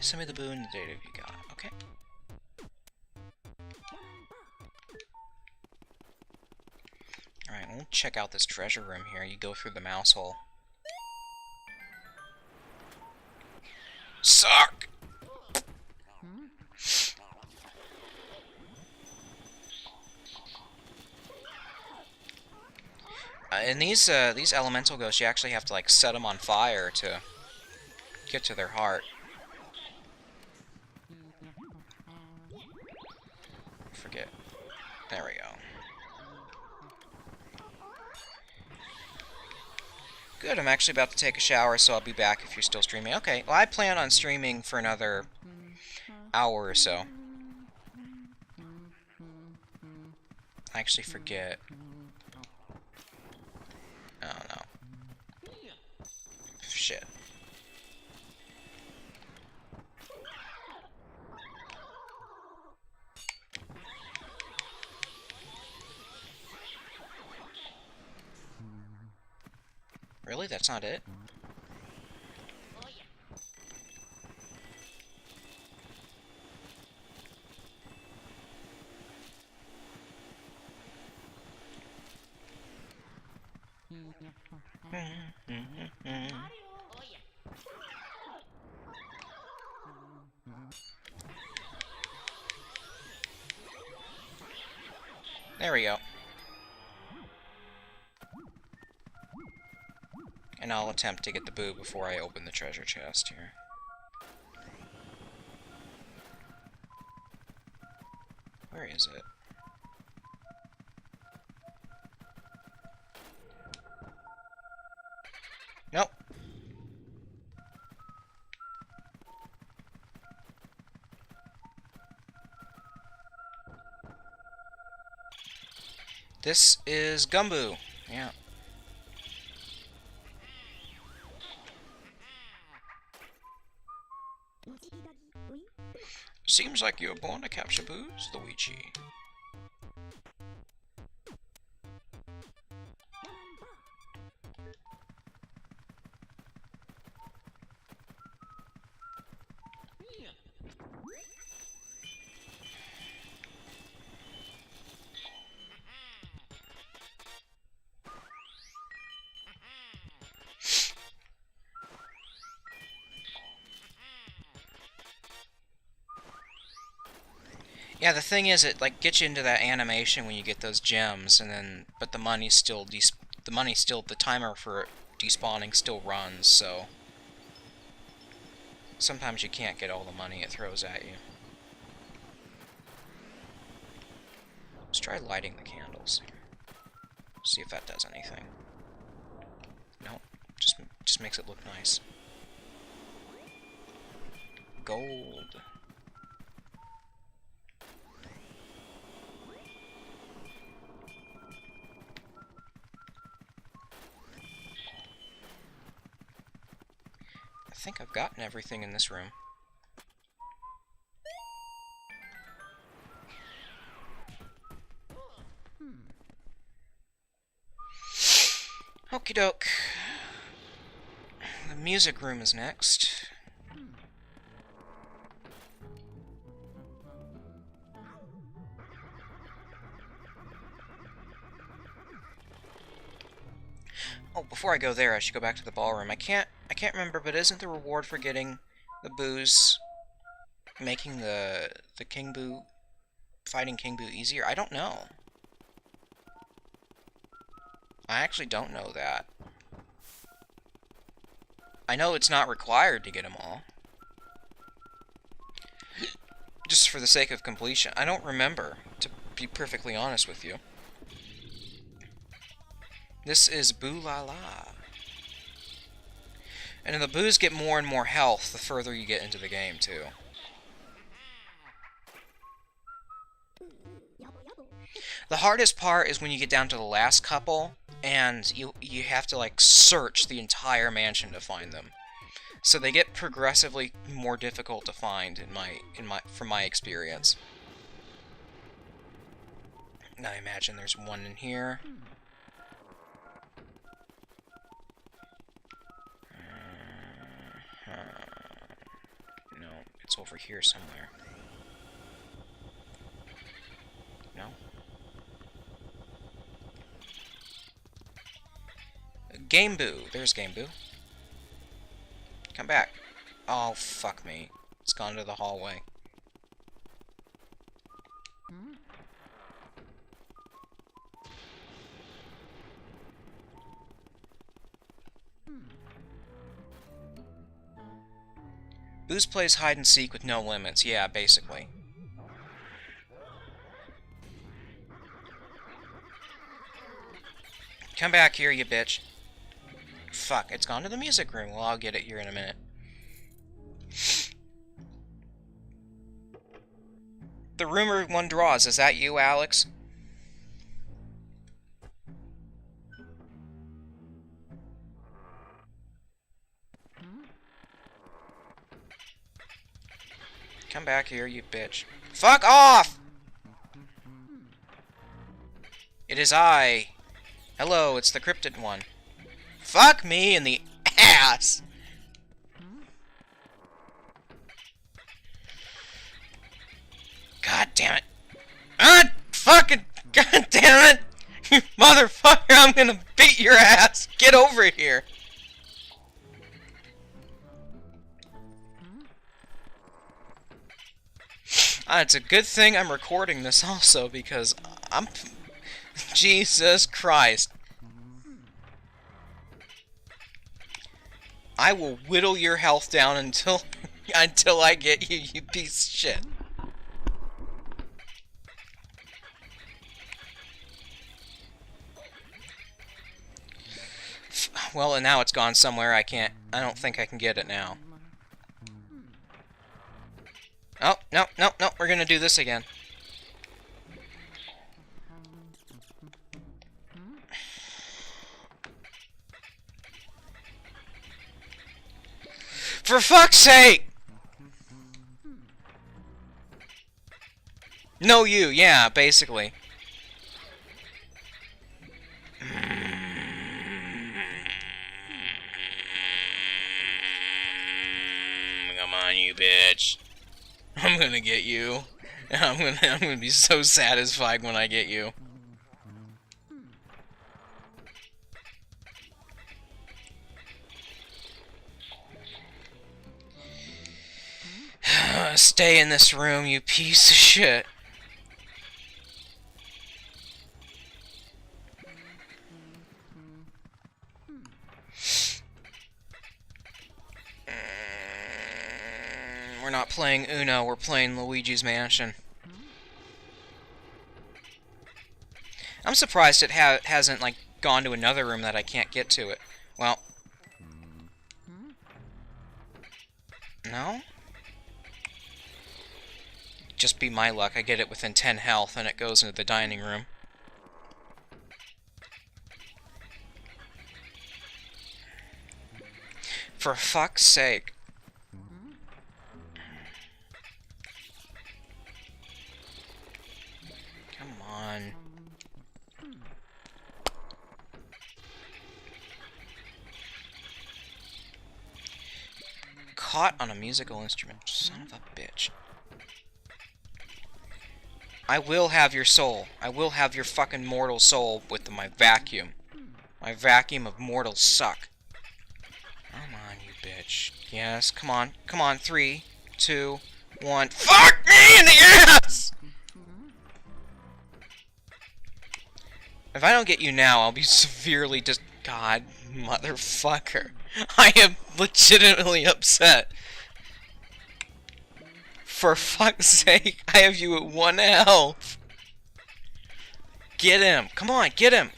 Send me the boo and the data you got. Okay. Alright, we'll check out this treasure room here. You go through the mouse hole. Suck! And these elemental ghosts, you actually have to like set them on fire to get to their heart. Forget. There we go. Good, I'm actually about to take a shower, so I'll be back if you're still streaming. Okay, well, I plan on streaming for another hour or so. I actually forget. Oh, no. Shit. Really? That's not it? There we go. And I'll attempt to get the boo before I open the treasure chest here. Where is it? Nope. This is Gumbo. Yeah. Seems like you were born to capture boos, Luigi. Yeah, the thing is, it like gets you into that animation when you get those gems, and then but the money's still the timer for despawning still runs, so sometimes you can't get all the money it throws at you. Let's try lighting the candles. See if that does anything. Nope, just makes it look nice. Gold. I think I've gotten everything in this room. Okie doke. The music room is next. Oh, before I go there, I should go back to the ballroom. I can't remember, but isn't the reward for getting the boos making the King Boo fighting King Boo easier? I don't know. I actually don't know that. I know it's not required to get them all. Just for the sake of completion. I don't remember, to be perfectly honest with you. This is Boo La La. And the boos get more and more health the further you get into the game, too. The hardest part is when you get down to the last couple, and you have to, like, search the entire mansion to find them. So they get progressively more difficult to find from my experience. Now I imagine there's one in here. No, it's over here somewhere. No? Game Boo! There's Game Boo. Come back. Oh, fuck me. It's gone to the hallway. Boos plays hide and seek with no limits. Yeah, basically. Come back here, you bitch. Fuck, it's gone to the music room. Well, I'll get it here in a minute. The rumor one draws. Is that you, Alex? Come back here, you bitch. Fuck off! It is I. Hello, it's the cryptid one. Fuck me in the ass! God damn it. Ah, fucking god damn it! You motherfucker, I'm gonna beat beat your ass! Get over here! It's a good thing I'm recording this also, because I'm... Jesus Christ. I will whittle your health down until I get you, you piece of shit. Well, and now it's gone somewhere I don't think I can get it now. Oh, no, no, no, we're gonna do this again. For fuck's sake! No you, yeah, basically. Come on, you bitch. I'm gonna get you. I'm gonna be so satisfied when I get you. Stay in this room, you piece of shit. We're not playing Uno, we're playing Luigi's Mansion. I'm surprised it hasn't, like, gone to another room that I can't get to it. Well... No? Just be my luck, I get it within 10 health and it goes into the dining room. For fuck's sake. Come on. Caught on a musical instrument. Son of a bitch. I will have your soul. I will have your fucking mortal soul with my vacuum. My vacuum of mortals suck. Come on, you bitch. Yes, come on. Come on, 3, 2, 1. Fuck me in the ass! If I don't get you now, I'll be severely God, motherfucker. I am legitimately upset. For fuck's sake, I have you at 1 health. Get him. Come on, get him.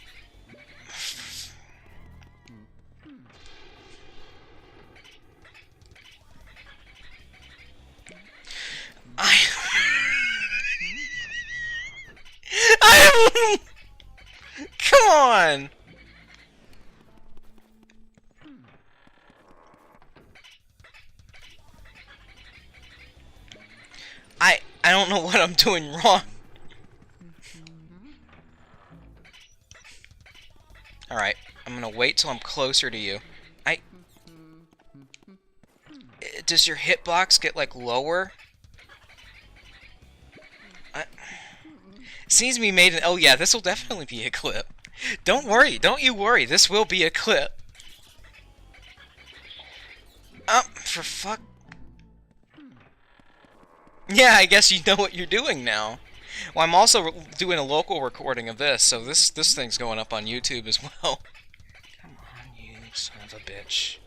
Come on. I don't know what I'm doing wrong. Alright, I'm gonna wait till I'm closer to you. Does your hitbox get, like, lower? Seems to be made in... Oh yeah, this will definitely be a clip. Don't worry, don't you worry, this will be a clip. For fuck... Yeah, I guess you know what you're doing now. Well, I'm also doing a local recording of this, so this thing's going up on YouTube as well. Come on, you son of a bitch.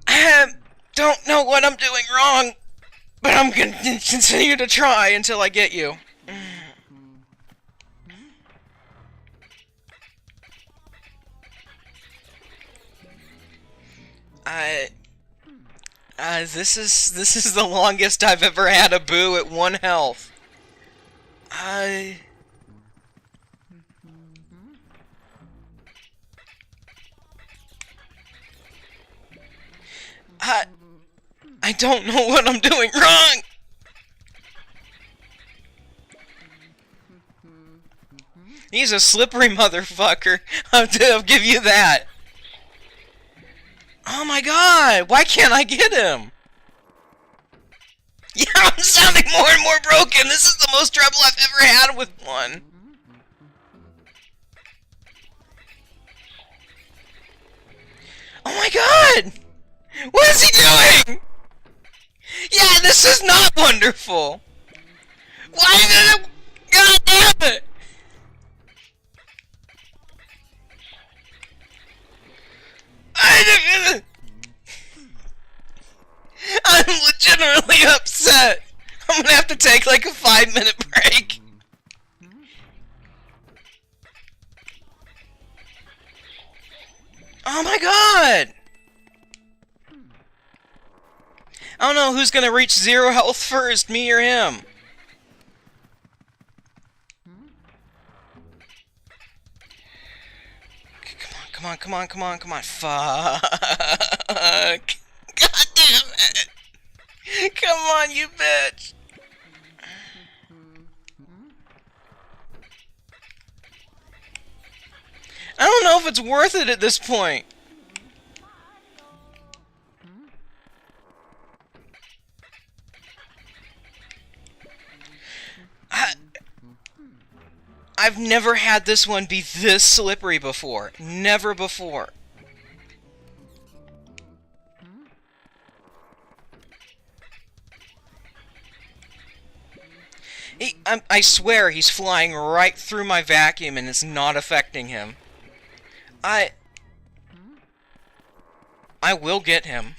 I don't know what I'm doing wrong, but I'm gonna continue to try until I get you. This is the longest I've ever had a boo at 1 health. I don't know what I'm doing wrong. He's a slippery motherfucker. I'll give you that. Oh my god, why can't I get him? Yeah, I'm sounding more and more broken. This is the most trouble I've ever had with one. Oh my god! What is he doing? Yeah, this is not wonderful! Why did it... God damn it! I'm legitimately upset! I'm gonna have to take like a 5-minute break. Oh my god! I don't know who's gonna reach 0 health first, me or him. Okay, come on, come on, come on, come on, fuck. God damn it! Come on, you bitch! I don't know if it's worth it at this point. I've never had this one be this slippery before. Never before. I swear he's flying right through my vacuum and it's not affecting him. I will get him.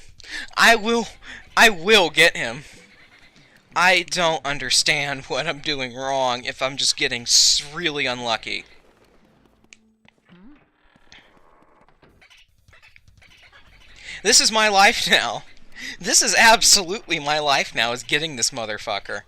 I will get him. I don't understand what I'm doing wrong if I'm just getting really unlucky. This is my life now. This is absolutely my life now, is getting this motherfucker.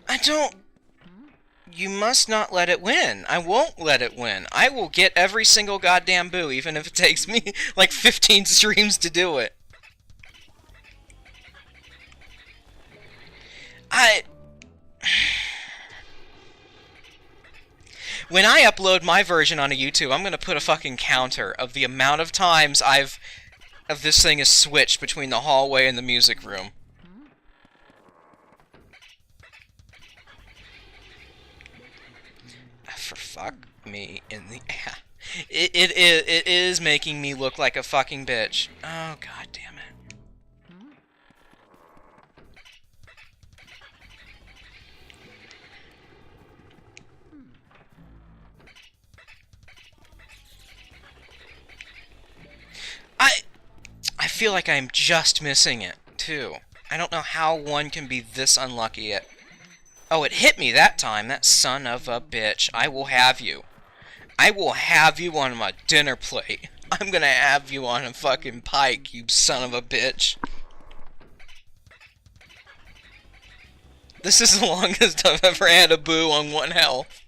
I don't... You must not let it win. I won't let it win. I will get every single goddamn boo, even if it takes me like 15 streams to do it. When I upload my version onto YouTube, I'm gonna put a fucking counter of the amount of times this thing has switched between the hallway and the music room. For fuck me in the ass. It is making me look like a fucking bitch. Oh, god damn it. I feel like I'm just missing it, too. I don't know how one can be this unlucky at... Oh, it hit me that time, that son of a bitch. I will have you. I will have you on my dinner plate. I'm gonna have you on a fucking pike, you son of a bitch. This is the longest I've ever had a boo on 1 health.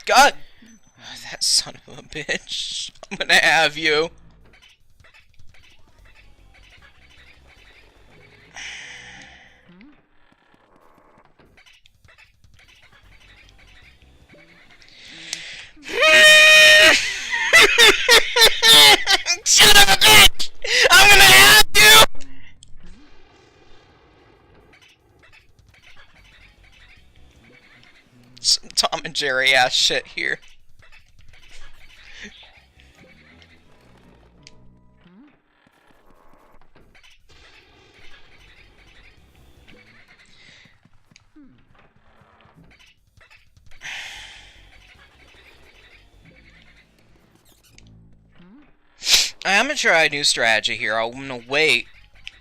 God! That son of a bitch. I'm gonna have you. Son of a bitch! I'm gonna have you! Some Tom and Jerry ass shit here. I'm gonna try a new strategy here. I'm gonna wait.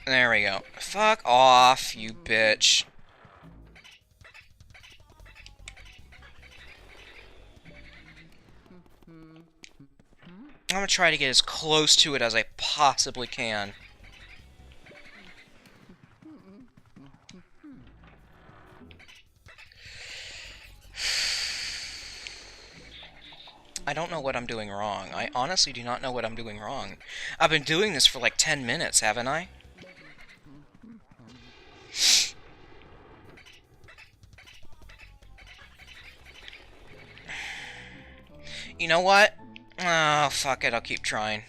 There we go. Fuck off, you bitch. I'm gonna try to get as close to it as I possibly can. I don't know what I'm doing wrong. I honestly do not know what I'm doing wrong. I've been doing this for like 10 minutes, haven't I? You know what? Oh, fuck it, I'll keep trying.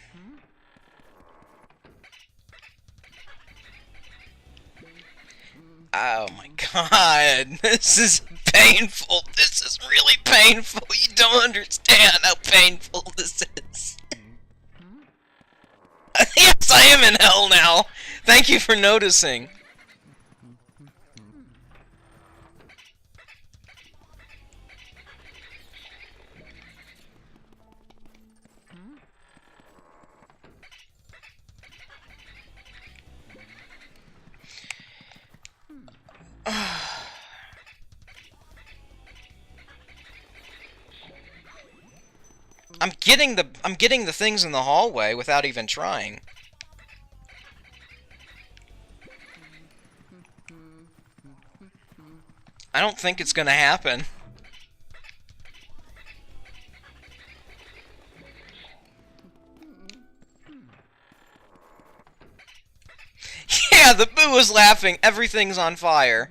Oh my god, this is painful. This is really painful. You don't understand how painful this is. Yes, I am in hell now. Thank you for noticing. I'm getting the things in the hallway without even trying. I don't think it's gonna happen. Yeah, the boo is laughing. Everything's on fire.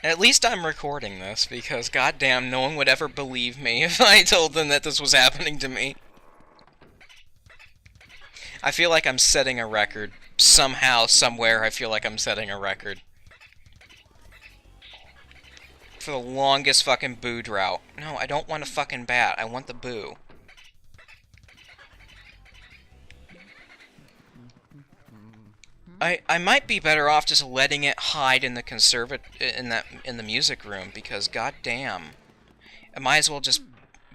At least I'm recording this, because goddamn, no one would ever believe me if I told them that this was happening to me. I feel like I'm setting a record. Somehow, somewhere, I feel like I'm setting a record. For the longest fucking boo drought. No, I don't want a fucking bat. I want the boo. I might be better off just letting it hide in the in the music room, because goddamn, I might as well just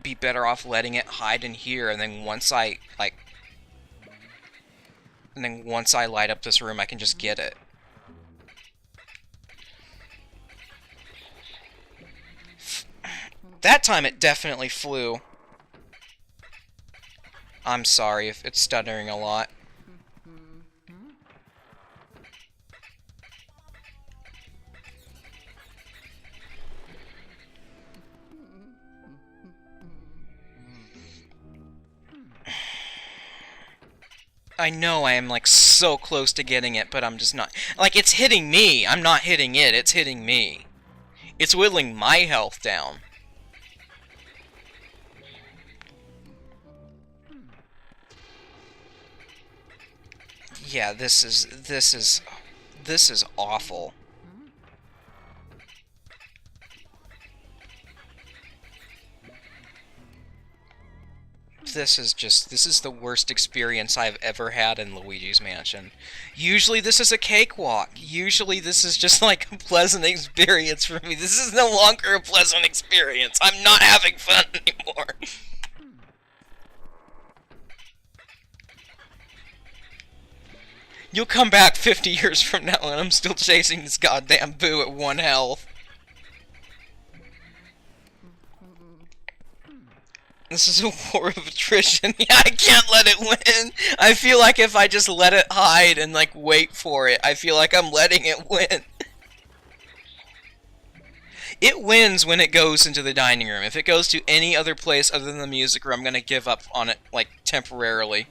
be better off letting it hide in here, and then once I light up this room, I can just get it. That time it definitely flew. I'm sorry if it's stuttering a lot. I know I am, like, so close to getting it, but I'm just not. Like, it's hitting me. I'm not hitting it. It's hitting me. It's whittling my health down. Yeah, this is awful. This is the worst experience I've ever had in Luigi's Mansion. Usually this is a cakewalk. Usually this is just like a pleasant experience for me. This is no longer a pleasant experience. I'm not having fun anymore. You'll come back 50 years from now and I'm still chasing this goddamn boo at 1 health. This is a war of attrition. Yeah, I can't let it win. I feel like if I just let it hide and, like, wait for it, I feel like I'm letting it win. It wins when it goes into the dining room. If it goes to any other place other than the music room, I'm gonna give up on it, like, temporarily.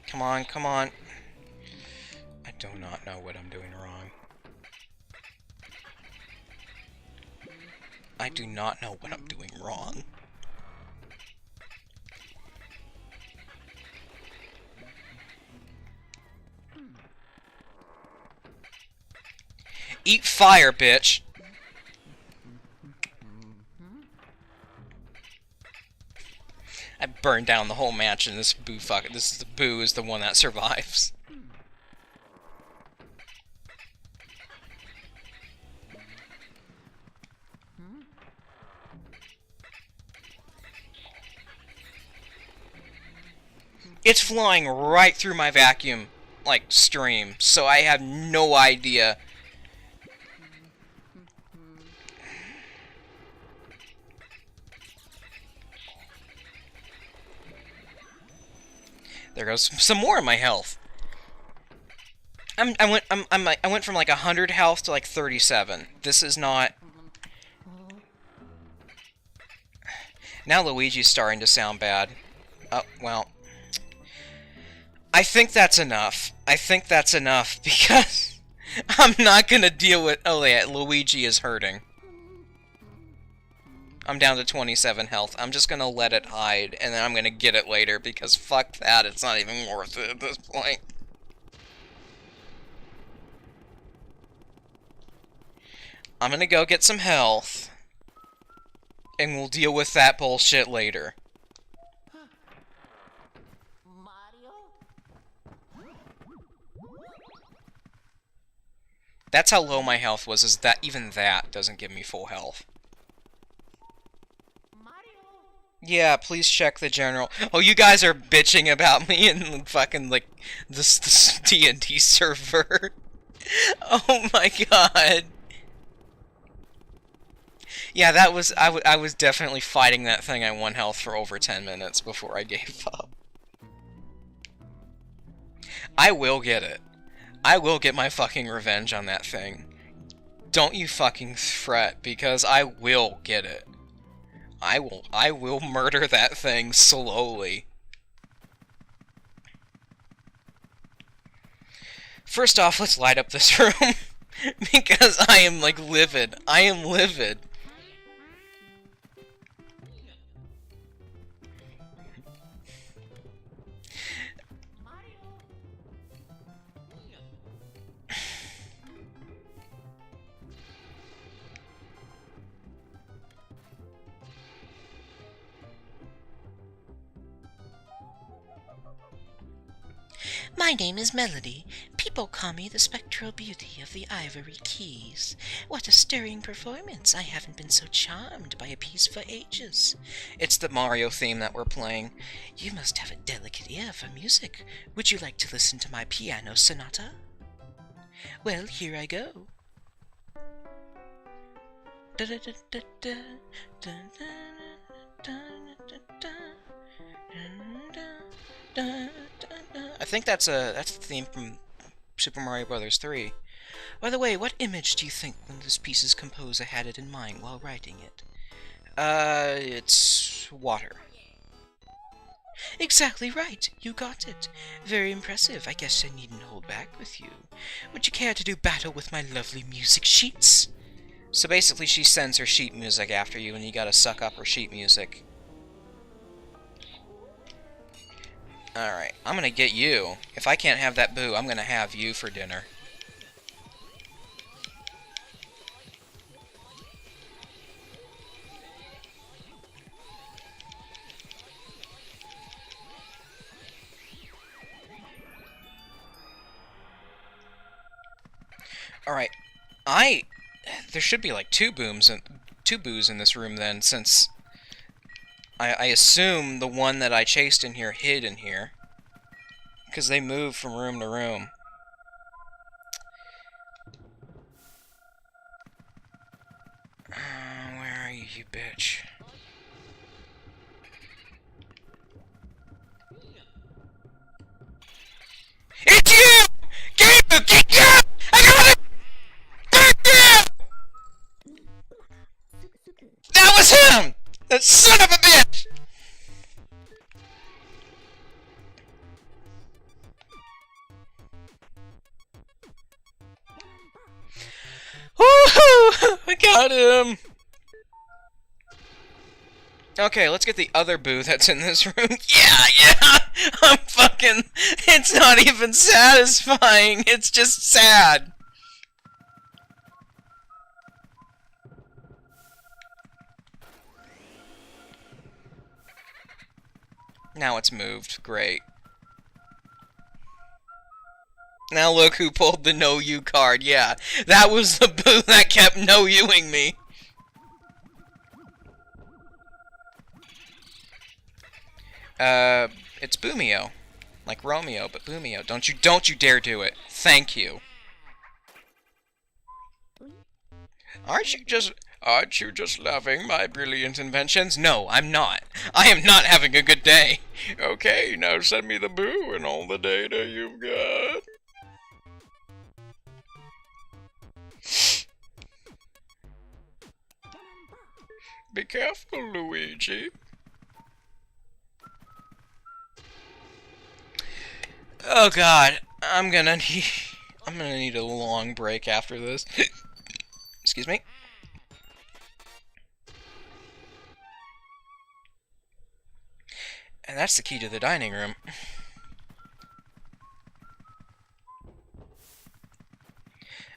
Come on, come on. I do not know what I'm doing wrong. I do not know what I'm doing wrong. Eat fire, bitch! I burned down the whole mansion. This boo is the one that survives. It's flying right through my vacuum, like, stream, so I have no idea. There goes some more of my health. I went from like 100 health to like 37. This is not. Now Luigi's starting to sound bad. Oh, well. I think that's enough. I think that's enough because I'm not gonna deal with. Oh yeah, Luigi is hurting. I'm down to 27 health. I'm just gonna let it hide, and then I'm gonna get it later because fuck that. It's not even worth it at this point. I'm gonna go get some health, and we'll deal with that bullshit later. That's how low my health was, is that even that doesn't give me full health. Yeah, please check the general. Oh, you guys are bitching about me in fucking, like, this D&D server. Oh my god. Yeah, that was, I was definitely fighting that thing at 1 health for over 10 minutes before I gave up. I will get it. I will get my fucking revenge on that thing. Don't you fucking fret, because I will get it. I will murder that thing slowly. First off, let's light up this room. Because I am, like, livid. I am livid. My name is Melody. People call me the spectral beauty of the Ivory Keys. What a stirring performance. I haven't been so charmed by a piece for ages. It's the Mario theme that we're playing. You must have a delicate ear for music. Would you like to listen to my piano sonata? Well, here I go. I think that's the theme from Super Mario Bros. 3. By the way, what image do you think when this piece's composer had it in mind while writing it? It's water. Exactly right. You got it. Very impressive. I guess I needn't hold back with you. Would you care to do battle with my lovely music sheets? So basically she sends her sheet music after you and you gotta suck up her sheet music. Alright, I'm gonna get you. If I can't have that boo, I'm gonna have you for dinner. Alright, there should be like two boos in this room then, since I assume the one that I chased in here hid in here. Because they move from room to room. Where are you, you bitch? It's you! Get you! I got it! Thank you! That was him! That son of a bitch! Woohoo! I got him! Okay, let's get the other boo that's in this room. Yeah! I'm fucking... It's not even satisfying, it's just sad. Now it's moved. Great. Now look who pulled the no you card. Yeah, that was the boo that kept no youing me. It's Boomio. Like Romeo, but Boomio. Don't you dare do it. Thank you. Aren't you just loving my brilliant inventions? No, I'm not. I am not having a good day. Okay, now send me the boo and all the data you've got. Be careful, Luigi. Oh god, I'm gonna need a long break after this. Excuse me. And that's the key to the dining room.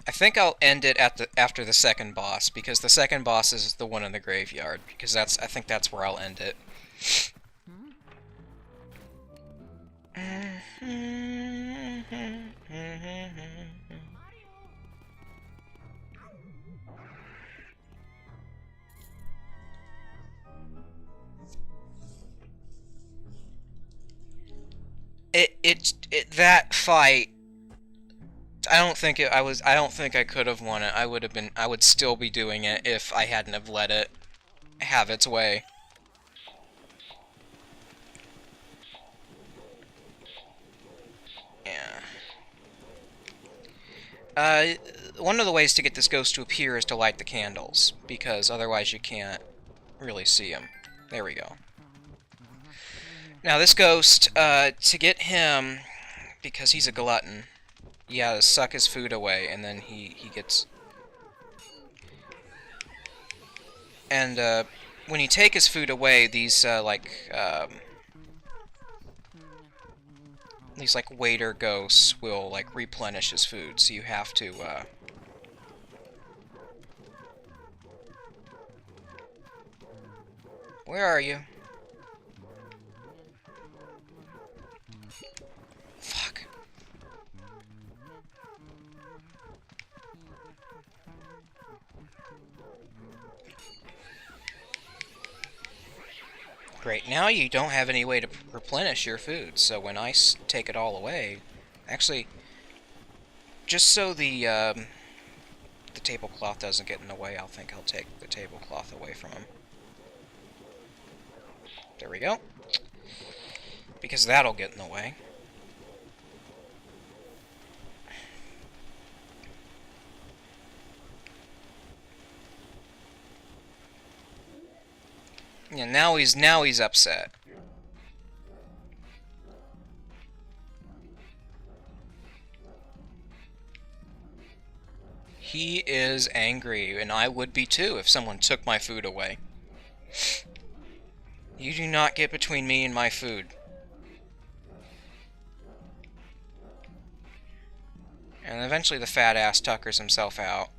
I think I'll end it at after the second boss, because the second boss is the one in the graveyard, because I think that's where I'll end it. That fight, I don't think I could have won it. I would still be doing it if I hadn't have let it have its way. Yeah. One of the ways to get this ghost to appear is to light the candles, because otherwise you can't really see him. There we go. Now this ghost, to get him, because he's a glutton, you gotta suck his food away, and then he gets... And, when you take his food away, these, these, waiter ghosts will, replenish his food, so you have to, Where are you? Fuck. Great, now you don't have any way to replenish your food, so when I take it all away... Actually, just so the tablecloth doesn't get in the way, I'll take the tablecloth away from him. There we go. Because that'll get in the way. Yeah, now he's upset. He is angry, and I would be too if someone took my food away. You do not get between me and my food. And eventually the fat ass tuckers himself out.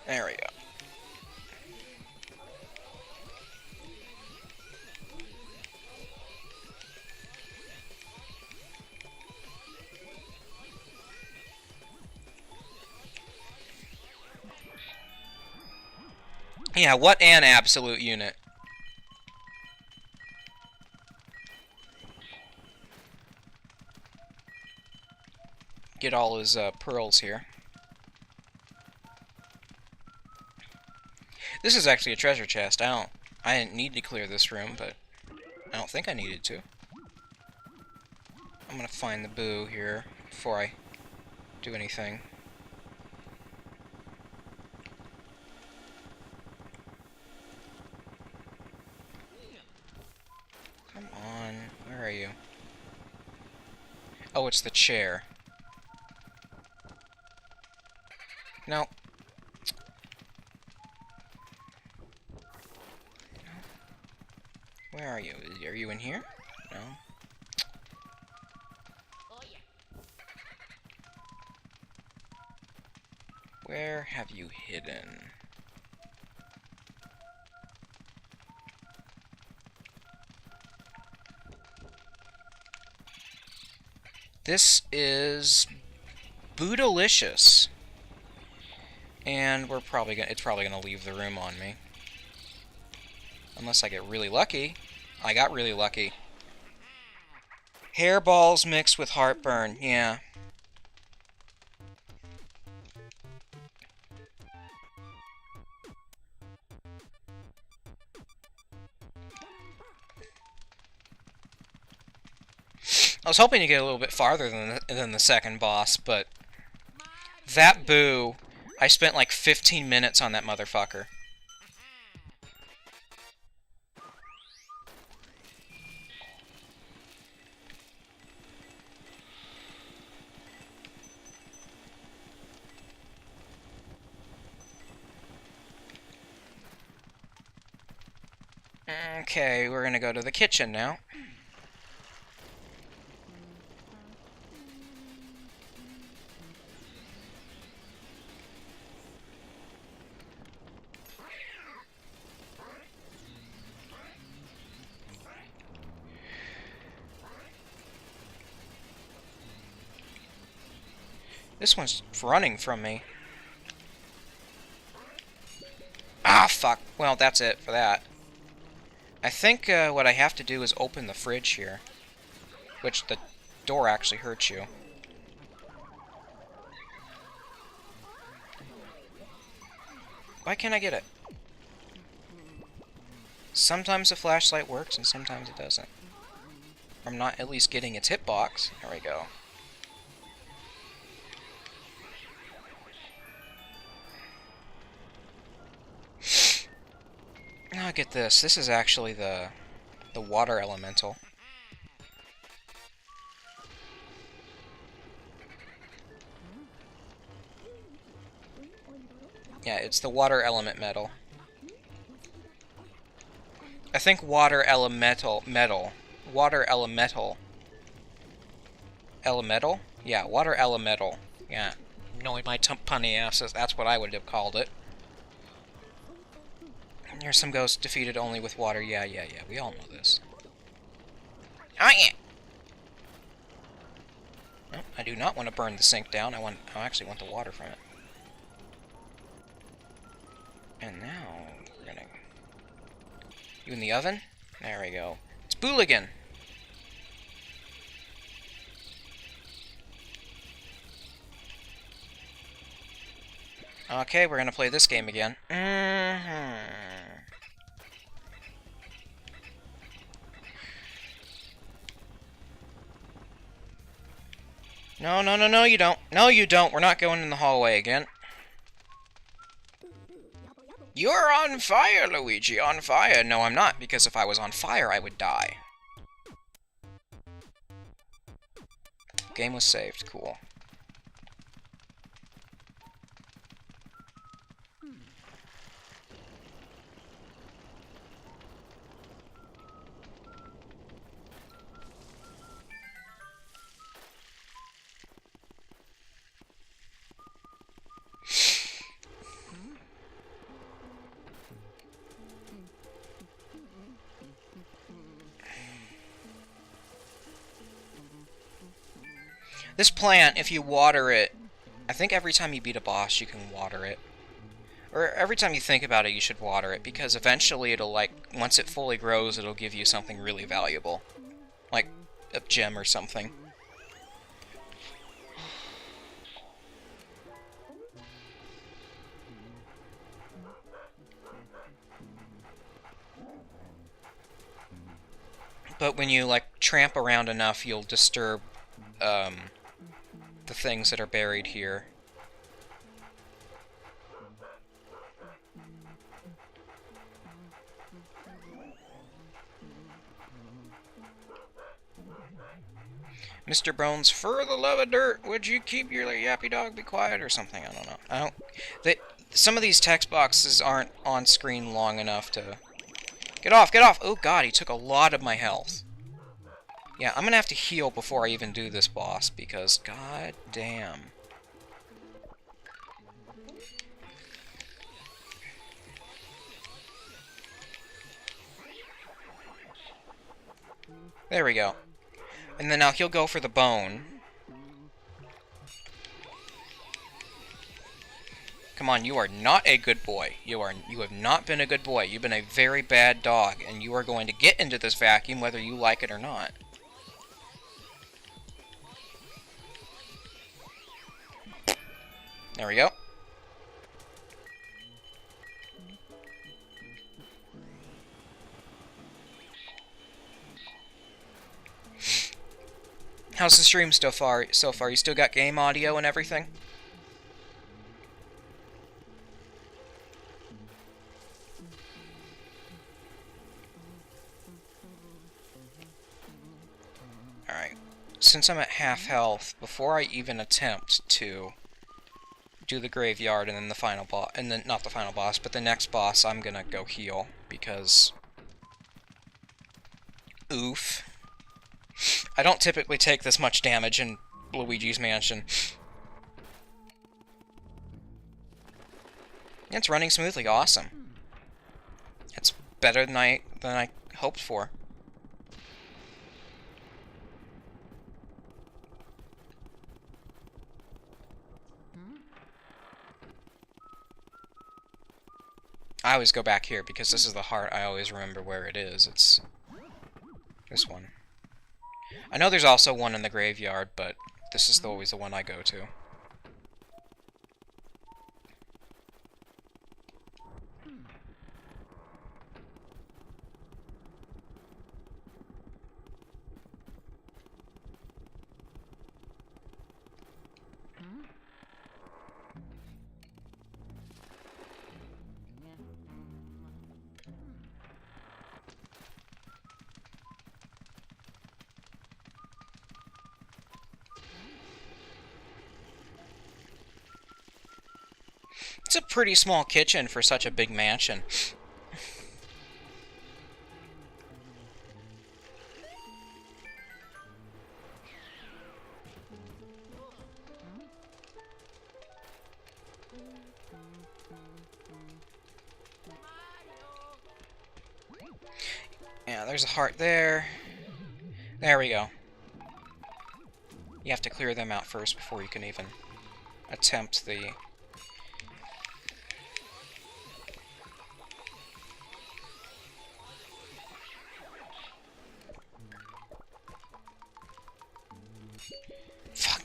There we go. Yeah, what an absolute unit. Get all his pearls here. This is actually a treasure chest. I didn't need to clear this room, but I don't think I needed to. I'm gonna find the boo here before I do anything. Come on, where are you? Oh, it's the chair. No. Where are you? Are you in here? No. Where have you hidden? This is Boodalicious. And it's probably gonna leave the room on me. Unless I get really lucky. I got really lucky. Hairballs mixed with heartburn, yeah. I was hoping to get a little bit farther than the second boss, but that boo, I spent like 15 minutes on that motherfucker. Okay, we're gonna go to the kitchen now. This one's running from me. Ah, fuck. Well, that's it for that. I think what I have to do is open the fridge here. Which the door actually hurts you. Why can't I get it? Sometimes the flashlight works and sometimes it doesn't. I'm not at least getting its hitbox. There we go. Now get this. This is actually the water elemental. Yeah, it's the water element metal. I think water elemental metal. Water elemental. Elemental? Yeah, water elemental. Yeah. Knowing my punny asses, that's what I would have called it. Here's some ghosts defeated only with water. Yeah. We all know this. Oh yeah! No, I do not want to burn the sink down. I actually want the water from it. And now we're gonna... You in the oven? There we go. It's Booligan! Okay, we're gonna play this game again. No, you don't. No, you don't. We're not going in the hallway again. You're on fire, Luigi, on fire. No, I'm not, because if I was on fire, I would die. Game was saved. Cool. This plant, if you water it, I think every time you beat a boss, you can water it. Or every time you think about it, you should water it, because eventually it'll, like, once it fully grows, it'll give you something really valuable. Like a gem or something. But when you, like, tramp around enough, you'll disturb, the things that are buried here. Mr. Bones, for the love of dirt, would you keep your yappy dog be quiet or something? I don't know. Some of these text boxes aren't on screen long enough to... Get off, get off! Oh god, he took a lot of my health. Yeah, I'm gonna have to heal before I even do this boss, because god damn. There we go. And then now he'll go for the bone. Come on, you are not a good boy. You have not been a good boy. You've been a very bad dog, and you are going to get into this vacuum whether you like it or not. There we go. How's the stream so far? You still got game audio and everything? Alright. Since I'm at half health, before I even attempt to do the graveyard and then the final boss, and then not the final boss, but the next boss, I'm gonna go heal, because oof. I don't typically take this much damage in Luigi's Mansion. It's running smoothly, awesome. It's better than I hoped for. I always go back here because this is the heart. I always remember where it is. It's this one. I know there's also one in the graveyard, but this is always the one I go to. It's a pretty small kitchen for such a big mansion. Yeah, there's a heart there. There we go. You have to clear them out first before you can even attempt the... Fuck.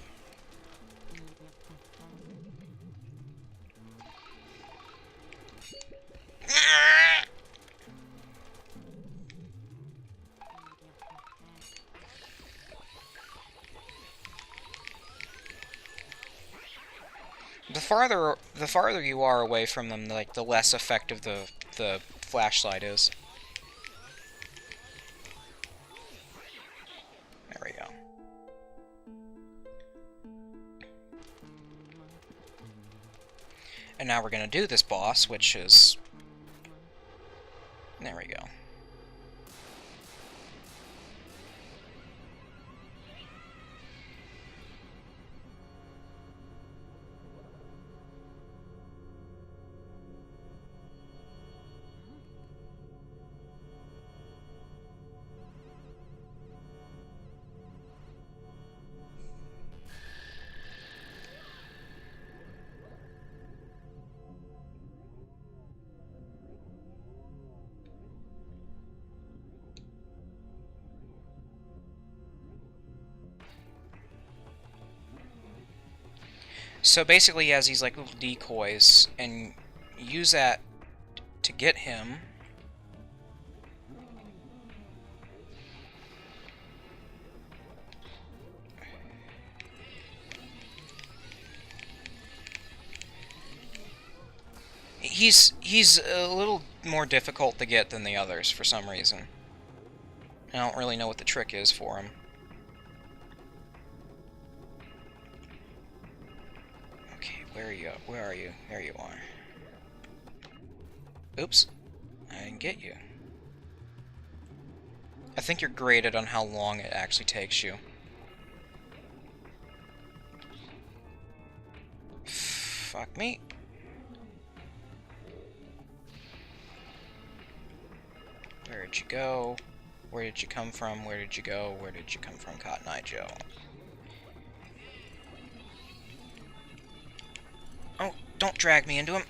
The farther you are away from them, like the less effective the flashlight is. There we go. And now we're gonna do this boss, which is... There we go. So basically he has these like little decoys, and use that to get him. He's a little more difficult to get than the others for some reason. I don't really know what the trick is for him. Okay, where are you? Where are you? There you are. Oops. I didn't get you. I think you're graded on how long it actually takes you. Fuck me. Where did you go? Where did you come from? Where did you go? Where did you come from, Cotton Eye Joe? Oh, don't drag me into him.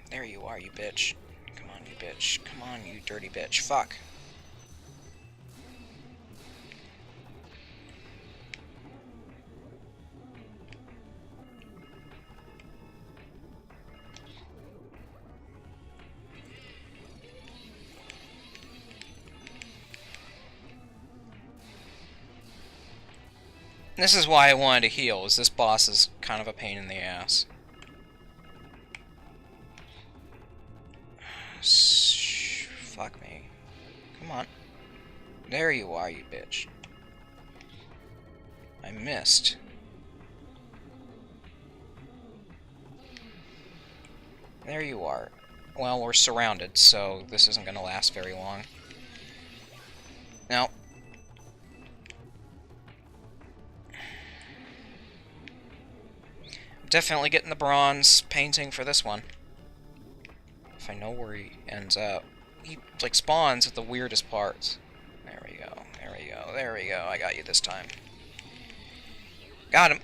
There you are, you bitch. Come on, you bitch. Come on, you dirty bitch. Fuck. This is why I wanted to heal, is this boss is kind of a pain in the ass. Fuck me. Come on. There you are, you bitch. I missed. There you are. Well, we're surrounded, so this isn't going to last very long. Now, definitely getting the bronze painting for this one. If I know where he ends up. He, like, spawns at the weirdest parts. There we go, there we go, there we go. I got you this time. Got him.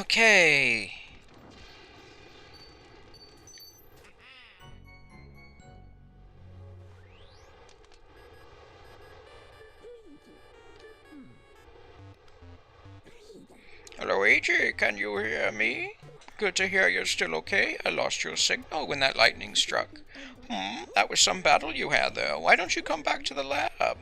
Okay. Luigi, can you hear me? Good to hear you're still okay. I lost your signal when that lightning struck. That was some battle you had there. Why don't you come back to the lab?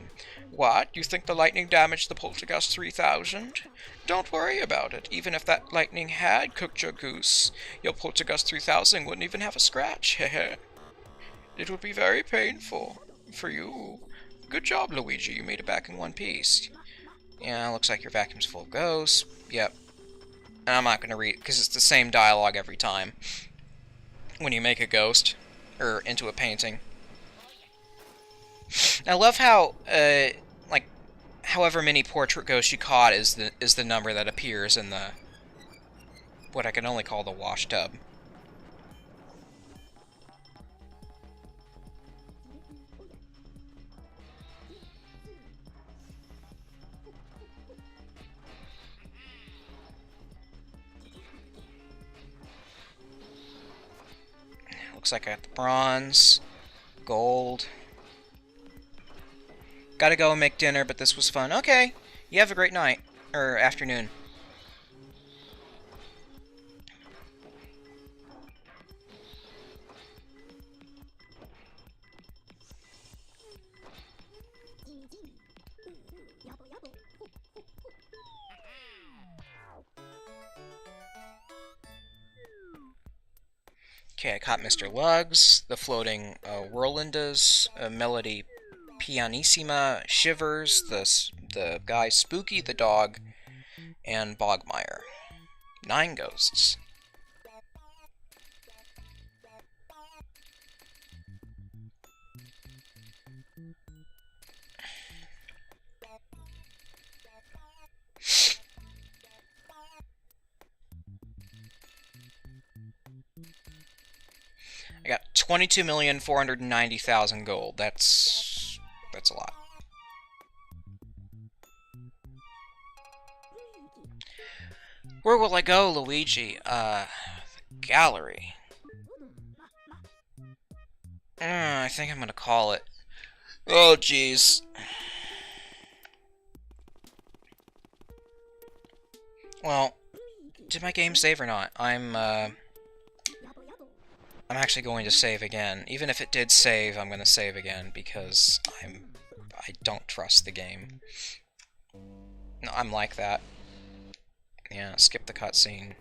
What? You think the lightning damaged the Poltergust 3000? Don't worry about it. Even if that lightning had cooked your goose, your Poltergust 3000 wouldn't even have a scratch. Hehe. It would be very painful. For you. Good job, Luigi. You made it back in one piece. Yeah, looks like your vacuum's full of ghosts. Yep. And I'm not going to read, because it's the same dialogue every time. When you make a ghost, or into a painting. I love how, like, however many portrait ghosts you caught is the number that appears in the, what I can only call the wash tub. Looks like I got the bronze, gold. Gotta go and make dinner, but this was fun. Okay, you have a great night, or afternoon. Okay, I caught Mr. Lugs, the floating Whirlindas, Melody Pianissima, Shivers, the guy Spooky, the dog, and Bogmire. 9 ghosts. I got 22,490,000 gold. That's a lot. Where will I go, Luigi? Gallery. I think I'm gonna call it. Oh, jeez. Well, did my game save or not? I'm actually going to save again. Even if it did save, I'm going to save again because I don't trust the game. No, I'm like that. Yeah, skip the cutscene.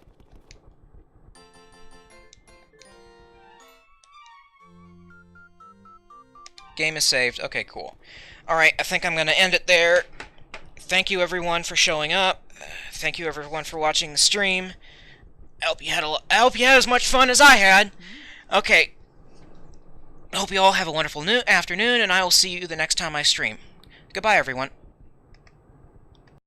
Game is saved. Okay, cool. Alright, I think I'm going to end it there. Thank you everyone for showing up. Thank you everyone for watching the stream. I hope you had as much fun as I had. Okay. I hope you all have a wonderful afternoon, and I will see you the next time I stream. Goodbye, everyone.